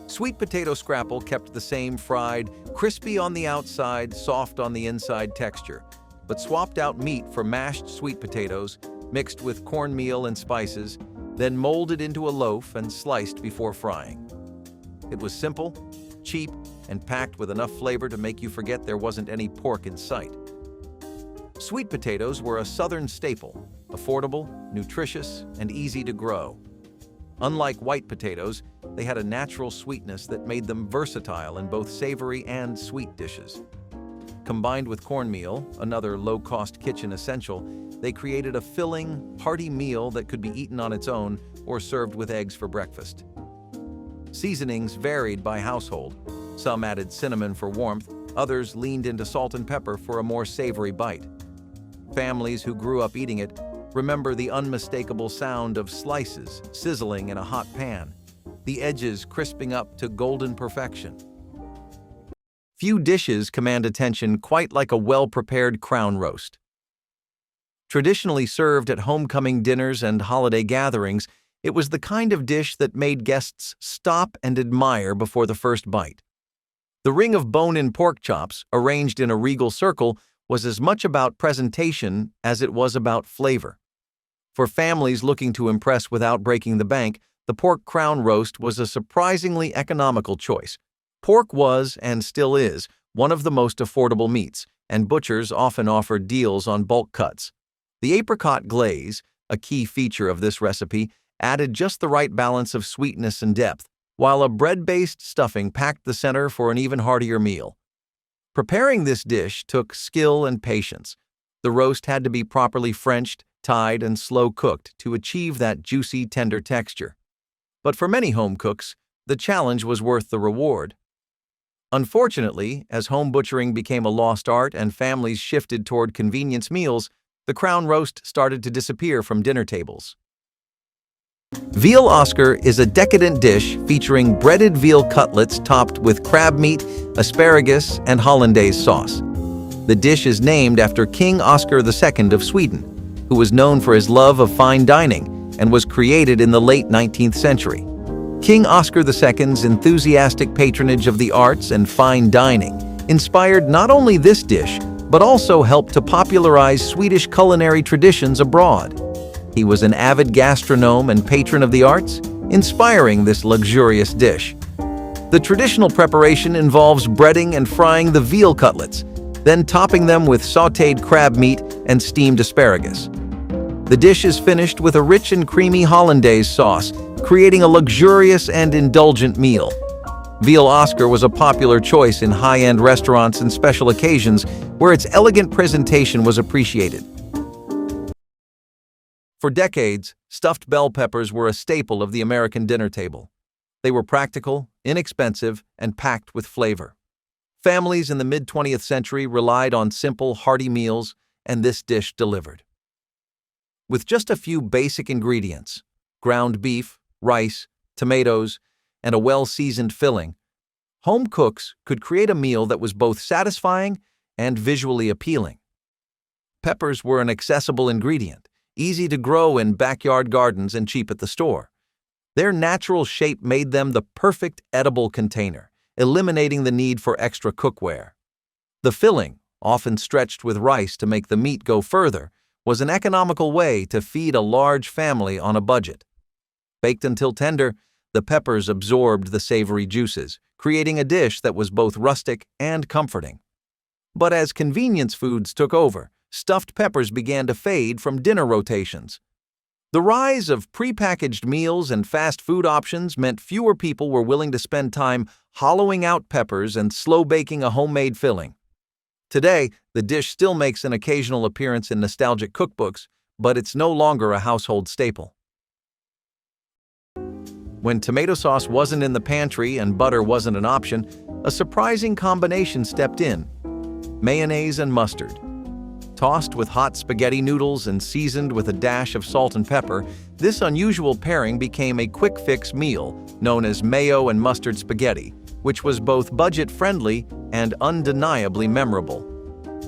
S1: Sweet potato scrapple kept the same fried, crispy on the outside, soft on the inside texture, but swapped out meat for mashed sweet potatoes, mixed with cornmeal and spices, then molded into a loaf and sliced before frying. It was simple, cheap, and packed with enough flavor to make you forget there wasn't any pork in sight. Sweet potatoes were a southern staple, affordable, nutritious, and easy to grow. Unlike white potatoes, they had a natural sweetness that made them versatile in both savory and sweet dishes. Combined with cornmeal, another low-cost kitchen essential, they created a filling, hearty meal that could be eaten on its own or served with eggs for breakfast. Seasonings varied by household. Some added cinnamon for warmth, others leaned into salt and pepper for a more savory bite. Families who grew up eating it remember the unmistakable sound of slices sizzling in a hot pan, the edges crisping up to golden perfection. Few dishes command attention quite like a well-prepared crown roast. Traditionally served at homecoming dinners and holiday gatherings, it was the kind of dish that made guests stop and admire before the first bite. The ring of bone-in pork chops, arranged in a regal circle, was as much about presentation as it was about flavor. For families looking to impress without breaking the bank, the pork crown roast was a surprisingly economical choice. Pork was, and still is, one of the most affordable meats, and butchers often offered deals on bulk cuts. The apricot glaze, a key feature of this recipe, added just the right balance of sweetness and depth, while a bread-based stuffing packed the center for an even heartier meal. Preparing this dish took skill and patience. The roast had to be properly Frenched, tied, and slow-cooked to achieve that juicy, tender texture. But for many home cooks, the challenge was worth the reward. Unfortunately, as home butchering became a lost art and families shifted toward convenience meals, the crown roast started to disappear from dinner tables. Veal Oscar is a decadent dish featuring breaded veal cutlets topped with crab meat, asparagus, and hollandaise sauce. The dish is named after King Oscar II of Sweden, who was known for his love of fine dining and was created in the late 19th century. King Oscar II's enthusiastic patronage of the arts and fine dining inspired not only this dish, but also helped to popularize Swedish culinary traditions abroad. He was an avid gastronome and patron of the arts, inspiring this luxurious dish. The traditional preparation involves breading and frying the veal cutlets, then topping them with sautéed crab meat and steamed asparagus. The dish is finished with a rich and creamy hollandaise sauce, creating a luxurious and indulgent meal. Veal Oscar was a popular choice in high-end restaurants and special occasions where its elegant presentation was appreciated. For decades, stuffed bell peppers were a staple of the American dinner table. They were practical, inexpensive, and packed with flavor. Families in the mid-20th century relied on simple, hearty meals, and this dish delivered. With just a few basic ingredients, ground beef, rice, tomatoes, and a well-seasoned filling, home cooks could create a meal that was both satisfying and visually appealing. Peppers were an accessible ingredient, easy to grow in backyard gardens and cheap at the store. Their natural shape made them the perfect edible container, eliminating the need for extra cookware. The filling, often stretched with rice to make the meat go further, was an economical way to feed a large family on a budget. Baked until tender, the peppers absorbed the savory juices, creating a dish that was both rustic and comforting. But as convenience foods took over, stuffed peppers began to fade from dinner rotations. The rise of prepackaged meals and fast food options meant fewer people were willing to spend time hollowing out peppers and slow-baking a homemade filling. Today, the dish still makes an occasional appearance in nostalgic cookbooks, but it's no longer a household staple. When tomato sauce wasn't in the pantry and butter wasn't an option, a surprising combination stepped in: Mayonnaise and mustard. Tossed with hot spaghetti noodles and seasoned with a dash of salt and pepper, this unusual pairing became a quick-fix meal known as mayo and mustard spaghetti, which was both budget-friendly and undeniably memorable.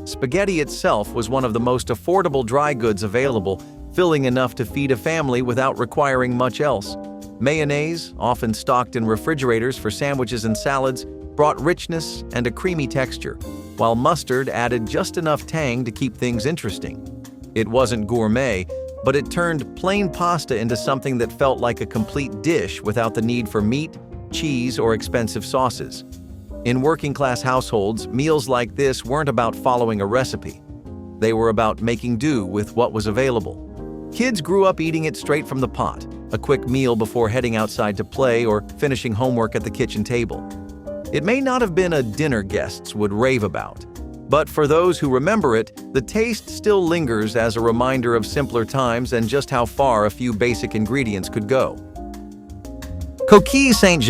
S1: Spaghetti itself was one of the most affordable dry goods available, filling enough to feed a family without requiring much else. Mayonnaise, often stocked in refrigerators for sandwiches and salads, brought richness and a creamy texture, while mustard added just enough tang to keep things interesting. It wasn't gourmet, but it turned plain pasta into something that felt like a complete dish without the need for meat, cheese, or expensive sauces. In working-class households, meals like this weren't about following a recipe. They were about making do with what was available. Kids grew up eating it straight from the pot, a quick meal before heading outside to play or finishing homework at the kitchen table. It may not have been a dinner guests would rave about, but for those who remember it, the taste still lingers as a reminder of simpler times and just how far a few basic ingredients could go. Coquilles St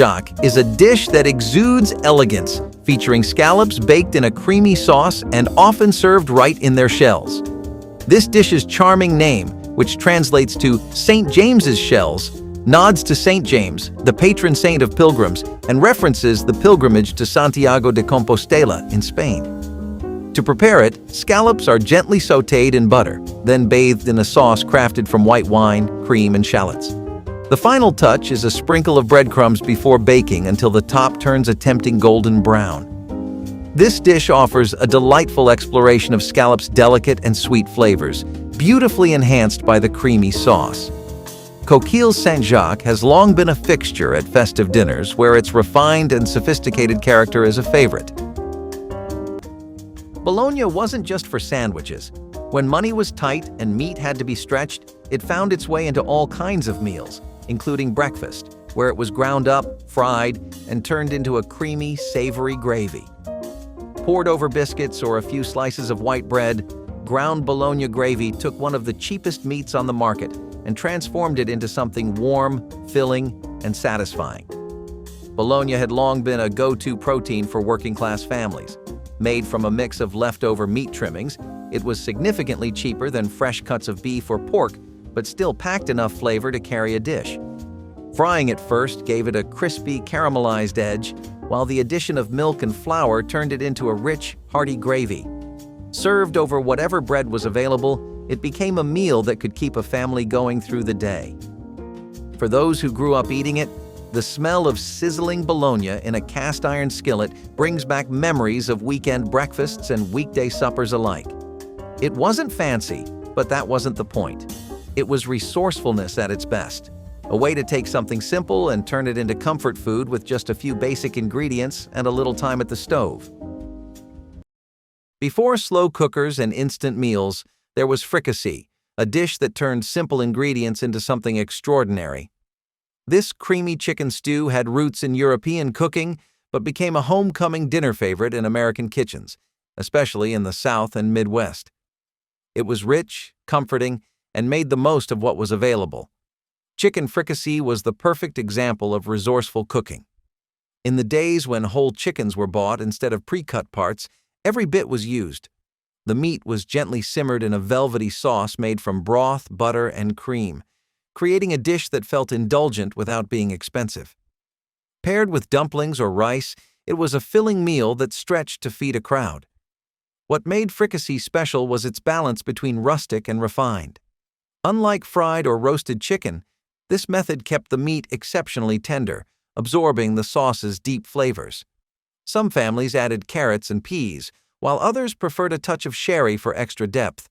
S1: is a dish that exudes elegance, featuring scallops baked in a creamy sauce and often served right in their shells. This dish's charming name, which translates to St. James's shells, nods to St. James, the patron saint of pilgrims, and references the pilgrimage to Santiago de Compostela in Spain. To prepare it, scallops are gently sautéed in butter, then bathed in a sauce crafted from white wine, cream, and shallots. The final touch is a sprinkle of breadcrumbs before baking until the top turns a tempting golden brown. This dish offers a delightful exploration of scallops' delicate and sweet flavors, beautifully enhanced by the creamy sauce. Coquilles St has long been a fixture at festive dinners where its refined and sophisticated character is a favorite. Bologna wasn't just for sandwiches. When money was tight and meat had to be stretched, it found its way into all kinds of meals, including breakfast, where it was ground up, fried, and turned into a creamy, savory gravy. Poured over biscuits or a few slices of white bread, ground bologna gravy took one of the cheapest meats on the market and transformed it into something warm, filling, and satisfying. Bologna had long been a go-to protein for working-class families. Made from a mix of leftover meat trimmings, it was significantly cheaper than fresh cuts of beef or pork, but still packed enough flavor to carry a dish. Frying it first gave it a crispy, caramelized edge, while the addition of milk and flour turned it into a rich, hearty gravy. Served over whatever bread was available, it became a meal that could keep a family going through the day. For those who grew up eating it, the smell of sizzling bologna in a cast-iron skillet brings back memories of weekend breakfasts and weekday suppers alike. It wasn't fancy, but that wasn't the point. It was resourcefulness at its best, a way to take something simple and turn it into comfort food with just a few basic ingredients and a little time at the stove. Before slow cookers and instant meals, there was fricassee, a dish that turned simple ingredients into something extraordinary. This creamy chicken stew had roots in European cooking, but became a homecoming dinner favorite in American kitchens, especially in the South and Midwest. It was rich, comforting, and made the most of what was available. Chicken fricassee was the perfect example of resourceful cooking. In the days when whole chickens were bought instead of pre-cut parts, every bit was used. The meat was gently simmered in a velvety sauce made from broth, butter, and cream, creating a dish that felt indulgent without being expensive. Paired with dumplings or rice, it was a filling meal that stretched to feed a crowd. What made fricassee special was its balance between rustic and refined. Unlike fried or roasted chicken, this method kept the meat exceptionally tender, absorbing the sauce's deep flavors. Some families added carrots and peas, while others preferred a touch of sherry for extra depth.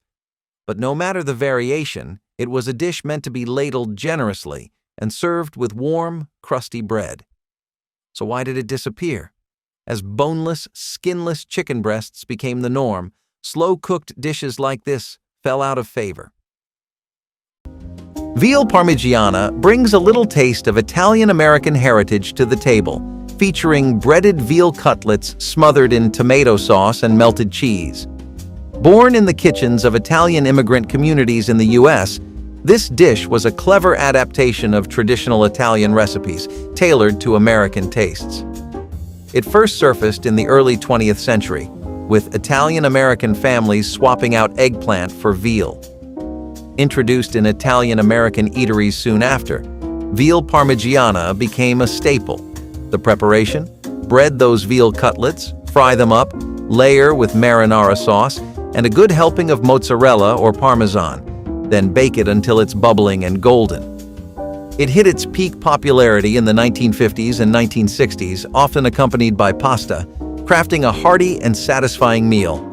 S1: But no matter the variation, it was a dish meant to be ladled generously and served with warm, crusty bread. So why did it disappear? As boneless, skinless chicken breasts became the norm, slow-cooked dishes like this fell out of favor. Veal Parmigiana brings a little taste of Italian-American heritage to the table, featuring breaded veal cutlets smothered in tomato sauce and melted cheese. Born in the kitchens of Italian immigrant communities in the U.S., this dish was a clever adaptation of traditional Italian recipes, tailored to American tastes. It first surfaced in the early 20th century, with Italian-American families swapping out eggplant for veal. Introduced in Italian-American eateries soon after, veal parmigiana became a staple. The preparation? Bread those veal cutlets, fry them up, layer with marinara sauce, and a good helping of mozzarella or parmesan, then bake it until it's bubbling and golden. It hit its peak popularity in the 1950s and 1960s, often accompanied by pasta, crafting a hearty and satisfying meal.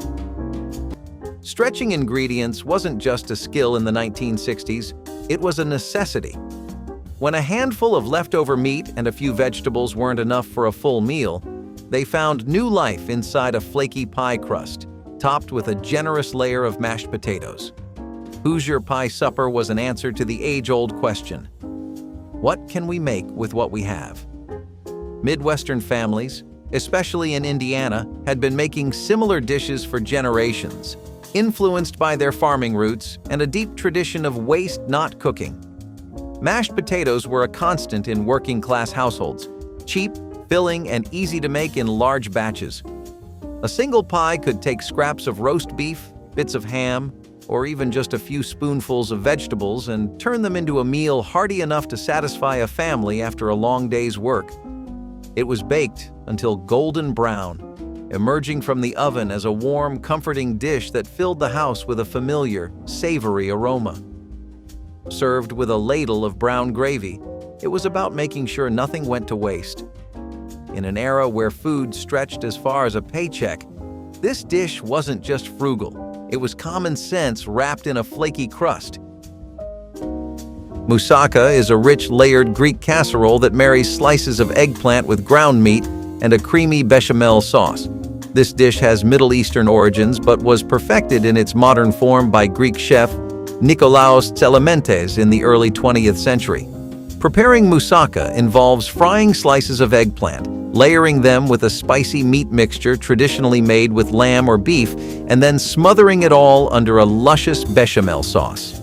S1: Stretching ingredients wasn't just a skill in the 1960s, it was a necessity. When a handful of leftover meat and a few vegetables weren't enough for a full meal, they found new life inside a flaky pie crust, topped with a generous layer of mashed potatoes. Hoosier pie supper was an answer to the age-old question: what can we make with what we have? Midwestern families, especially in Indiana, had been making similar dishes for generations, influenced by their farming roots and a deep tradition of waste not cooking. Mashed potatoes were a constant in working-class households, cheap, filling, and easy to make in large batches. A single pie could take scraps of roast beef, bits of ham, or even just a few spoonfuls of vegetables and turn them into a meal hearty enough to satisfy a family after a long day's work. It was baked until golden brown, emerging from the oven as a warm, comforting dish that filled the house with a familiar, savory aroma. Served with a ladle of brown gravy, it was about making sure nothing went to waste. In an era where food stretched as far as a paycheck, this dish wasn't just frugal. It was common sense wrapped in a flaky crust. Moussaka is a rich, layered Greek casserole that marries slices of eggplant with ground meat and a creamy bechamel sauce. This dish has Middle Eastern origins but was perfected in its modern form by Greek chef Nikolaos Tselementes in the early 20th century. Preparing moussaka involves frying slices of eggplant, layering them with a spicy meat mixture traditionally made with lamb or beef, and then smothering it all under a luscious bechamel sauce.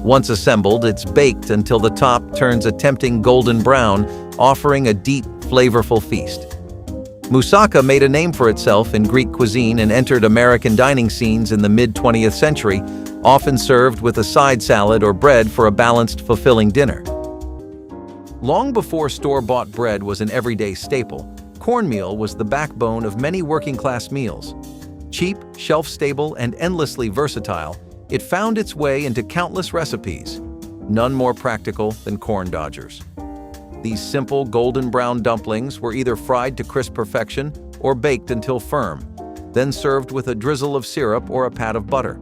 S1: Once assembled, it's baked until the top turns a tempting golden brown, offering a deep, flavorful feast. Moussaka made a name for itself in Greek cuisine and entered American dining scenes in the mid-20th century, often served with a side salad or bread for a balanced, fulfilling dinner. Long before store-bought bread was an everyday staple, cornmeal was the backbone of many working-class meals. Cheap, shelf-stable, and endlessly versatile, it found its way into countless recipes, none more practical than corn dodgers. These simple golden brown dumplings were either fried to crisp perfection or baked until firm, then served with a drizzle of syrup or a pat of butter.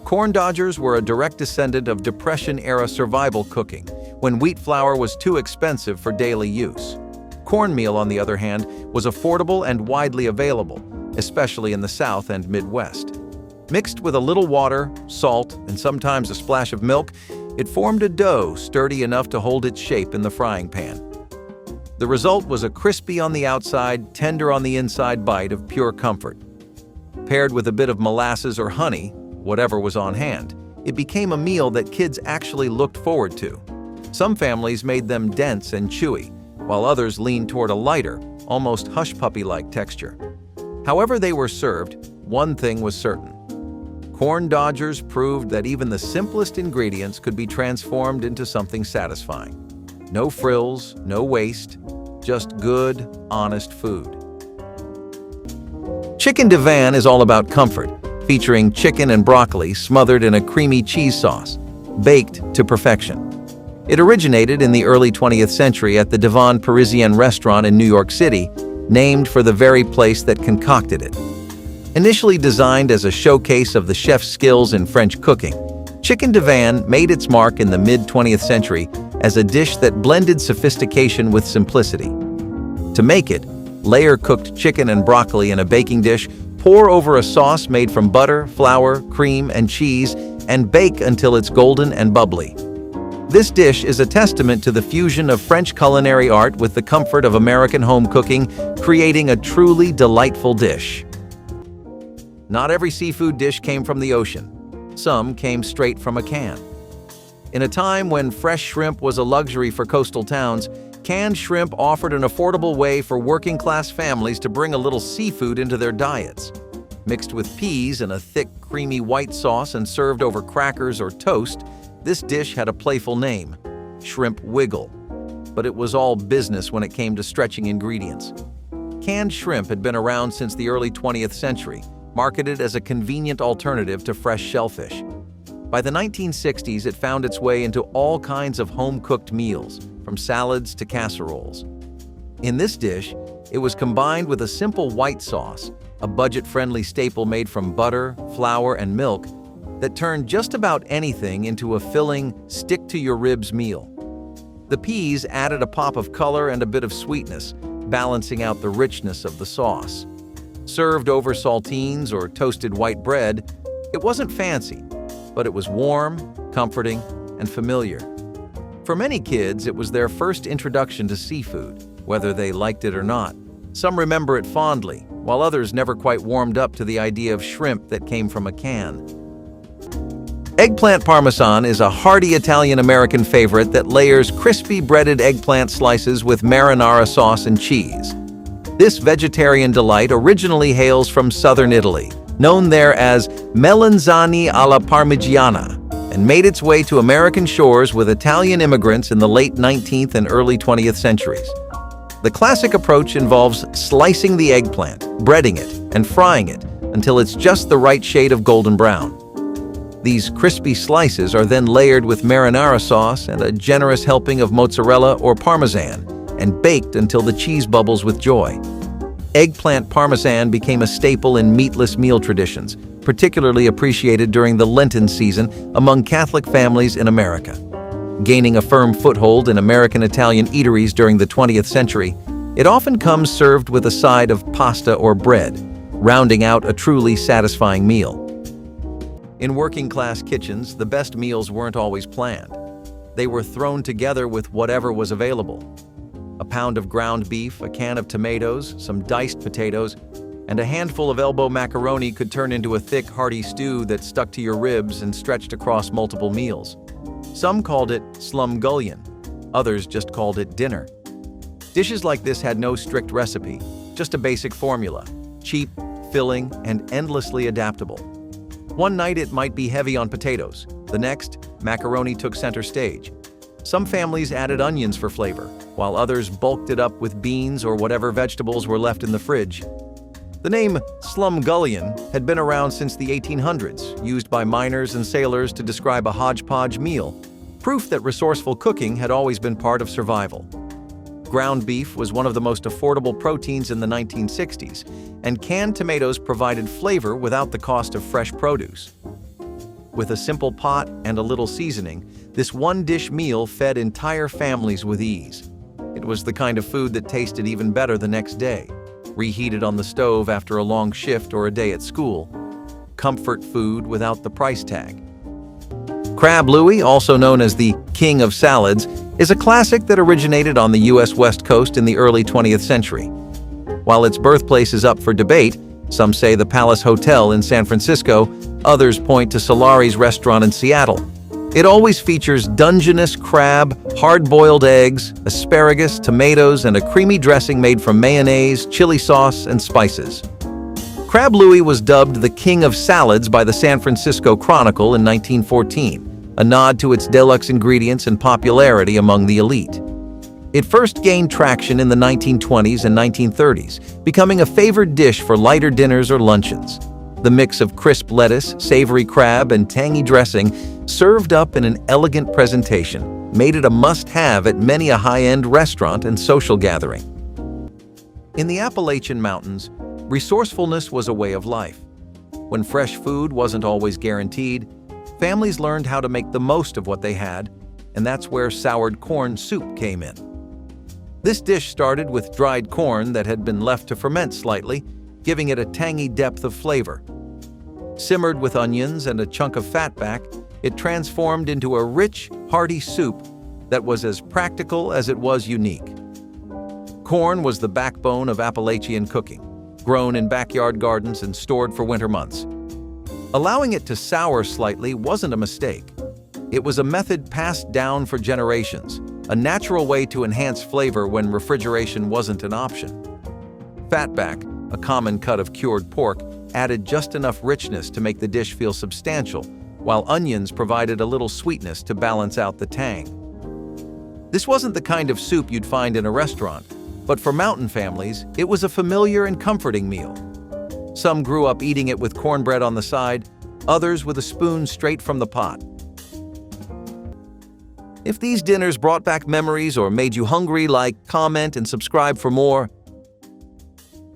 S1: Corn dodgers were a direct descendant of Depression-era survival cooking, when wheat flour was too expensive for daily use. Cornmeal, on the other hand, was affordable and widely available, especially in the South and Midwest. Mixed with a little water, salt, and sometimes a splash of milk, it formed a dough sturdy enough to hold its shape in the frying pan. The result was a crispy on the outside, tender on the inside bite of pure comfort. Paired with a bit of molasses or honey, whatever was on hand, it became a meal that kids actually looked forward to. Some families made them dense and chewy, while others leaned toward a lighter, almost hush-puppy-like texture. However they were served, one thing was certain. Corn dodgers proved that even the simplest ingredients could be transformed into something satisfying. No frills, no waste, just good, honest food. Chicken divan is all about comfort, featuring chicken and broccoli smothered in a creamy cheese sauce, baked to perfection. It originated in the early 20th century at the Divan Parisien restaurant in New York City, named for the very place that concocted it. Initially designed as a showcase of the chef's skills in French cooking, chicken divan made its mark in the mid-20th century as a dish that blended sophistication with simplicity. To make it, layer cooked chicken and broccoli in a baking dish, pour over a sauce made from butter, flour, cream, and cheese, and bake until it's golden and bubbly. This dish is a testament to the fusion of French culinary art with the comfort of American home cooking, creating a truly delightful dish. Not every seafood dish came from the ocean. Some came straight from a can. In a time when fresh shrimp was a luxury for coastal towns, Canned shrimp offered an affordable way for working-class families to bring a little seafood into their diets. Mixed with peas in a thick, creamy white sauce and served over crackers or toast, this dish had a playful name, Shrimp Wiggle. But it was all business when it came to stretching ingredients. Canned shrimp had been around since the early 20th century, marketed as a convenient alternative to fresh shellfish. By the 1960s, it found its way into all kinds of home-cooked meals, from salads to casseroles. In this dish, it was combined with a simple white sauce, a budget-friendly staple made from butter, flour, and milk that turned just about anything into a filling, stick-to-your-ribs meal. The peas added a pop of color and a bit of sweetness, balancing out the richness of the sauce. Served over saltines or toasted white bread, it wasn't fancy, but it was warm, comforting, and familiar. For many kids, it was their first introduction to seafood, whether they liked it or not. Some remember it fondly, while others never quite warmed up to the idea of shrimp that came from a can. Eggplant parmesan is a hearty Italian-American favorite that layers crispy breaded eggplant slices with marinara sauce and cheese. This vegetarian delight originally hails from southern Italy, known there as melanzane alla parmigiana, and made its way to American shores with Italian immigrants in the late 19th and early 20th centuries. The classic approach involves slicing the eggplant, breading it, and frying it until it's just the right shade of golden brown. These crispy slices are then layered with marinara sauce and a generous helping of mozzarella or parmesan, and baked until the cheese bubbles with joy. Eggplant parmesan became a staple in meatless meal traditions, particularly appreciated during the Lenten season among Catholic families in America. Gaining a firm foothold in American-Italian eateries during the 20th century, it often comes served with a side of pasta or bread, rounding out a truly satisfying meal. In working-class kitchens, the best meals weren't always planned. They were thrown together with whatever was available. A pound of ground beef, a can of tomatoes, some diced potatoes, and a handful of elbow macaroni could turn into a thick, hearty stew that stuck to your ribs and stretched across multiple meals. Some called it slumgullion, others just called it dinner. Dishes like this had no strict recipe, just a basic formula, cheap, filling, and endlessly adaptable. One night it might be heavy on potatoes, the next, macaroni took center stage. Some families added onions for flavor, while others bulked it up with beans or whatever vegetables were left in the fridge. The name slumgullion had been around since the 1800s, used by miners and sailors to describe a hodgepodge meal, proof that resourceful cooking had always been part of survival. Ground beef was one of the most affordable proteins in the 1960s, and canned tomatoes provided flavor without the cost of fresh produce. With a simple pot and a little seasoning, this one-dish meal fed entire families with ease. It was the kind of food that tasted even better the next day, reheated on the stove after a long shift or a day at school. Comfort food without the price tag. Crab Louie, also known as the king of salads, is a classic that originated on the U.S. West Coast in the early 20th century. While its birthplace is up for debate, some say the Palace Hotel in San Francisco, others point to Solari's restaurant in Seattle. It always features Dungeness crab, hard-boiled eggs, asparagus, tomatoes, and a creamy dressing made from mayonnaise, chili sauce, and spices. Crab Louie was dubbed the King of Salads by the San Francisco Chronicle in 1914, a nod to its deluxe ingredients and popularity among the elite. It first gained traction in the 1920s and 1930s, becoming a favored dish for lighter dinners or luncheons. The mix of crisp lettuce, savory crab, and tangy dressing, served up in an elegant presentation, made it a must-have at many a high-end restaurant and social gathering. In the Appalachian Mountains, resourcefulness was a way of life. When fresh food wasn't always guaranteed, families learned how to make the most of what they had, and that's where soured corn soup came in. This dish started with dried corn that had been left to ferment slightly, giving it a tangy depth of flavor. Simmered with onions and a chunk of fatback, it transformed into a rich, hearty soup that was as practical as it was unique. Corn was the backbone of Appalachian cooking, grown in backyard gardens and stored for winter months. Allowing it to sour slightly wasn't a mistake. It was a method passed down for generations, a natural way to enhance flavor when refrigeration wasn't an option. Fatback, a common cut of cured pork, added just enough richness to make the dish feel substantial, while onions provided a little sweetness to balance out the tang. This wasn't the kind of soup you'd find in a restaurant, but for mountain families, it was a familiar and comforting meal. Some grew up eating it with cornbread on the side, others with a spoon straight from the pot. If these dinners brought back memories or made you hungry, like, comment, and subscribe for more.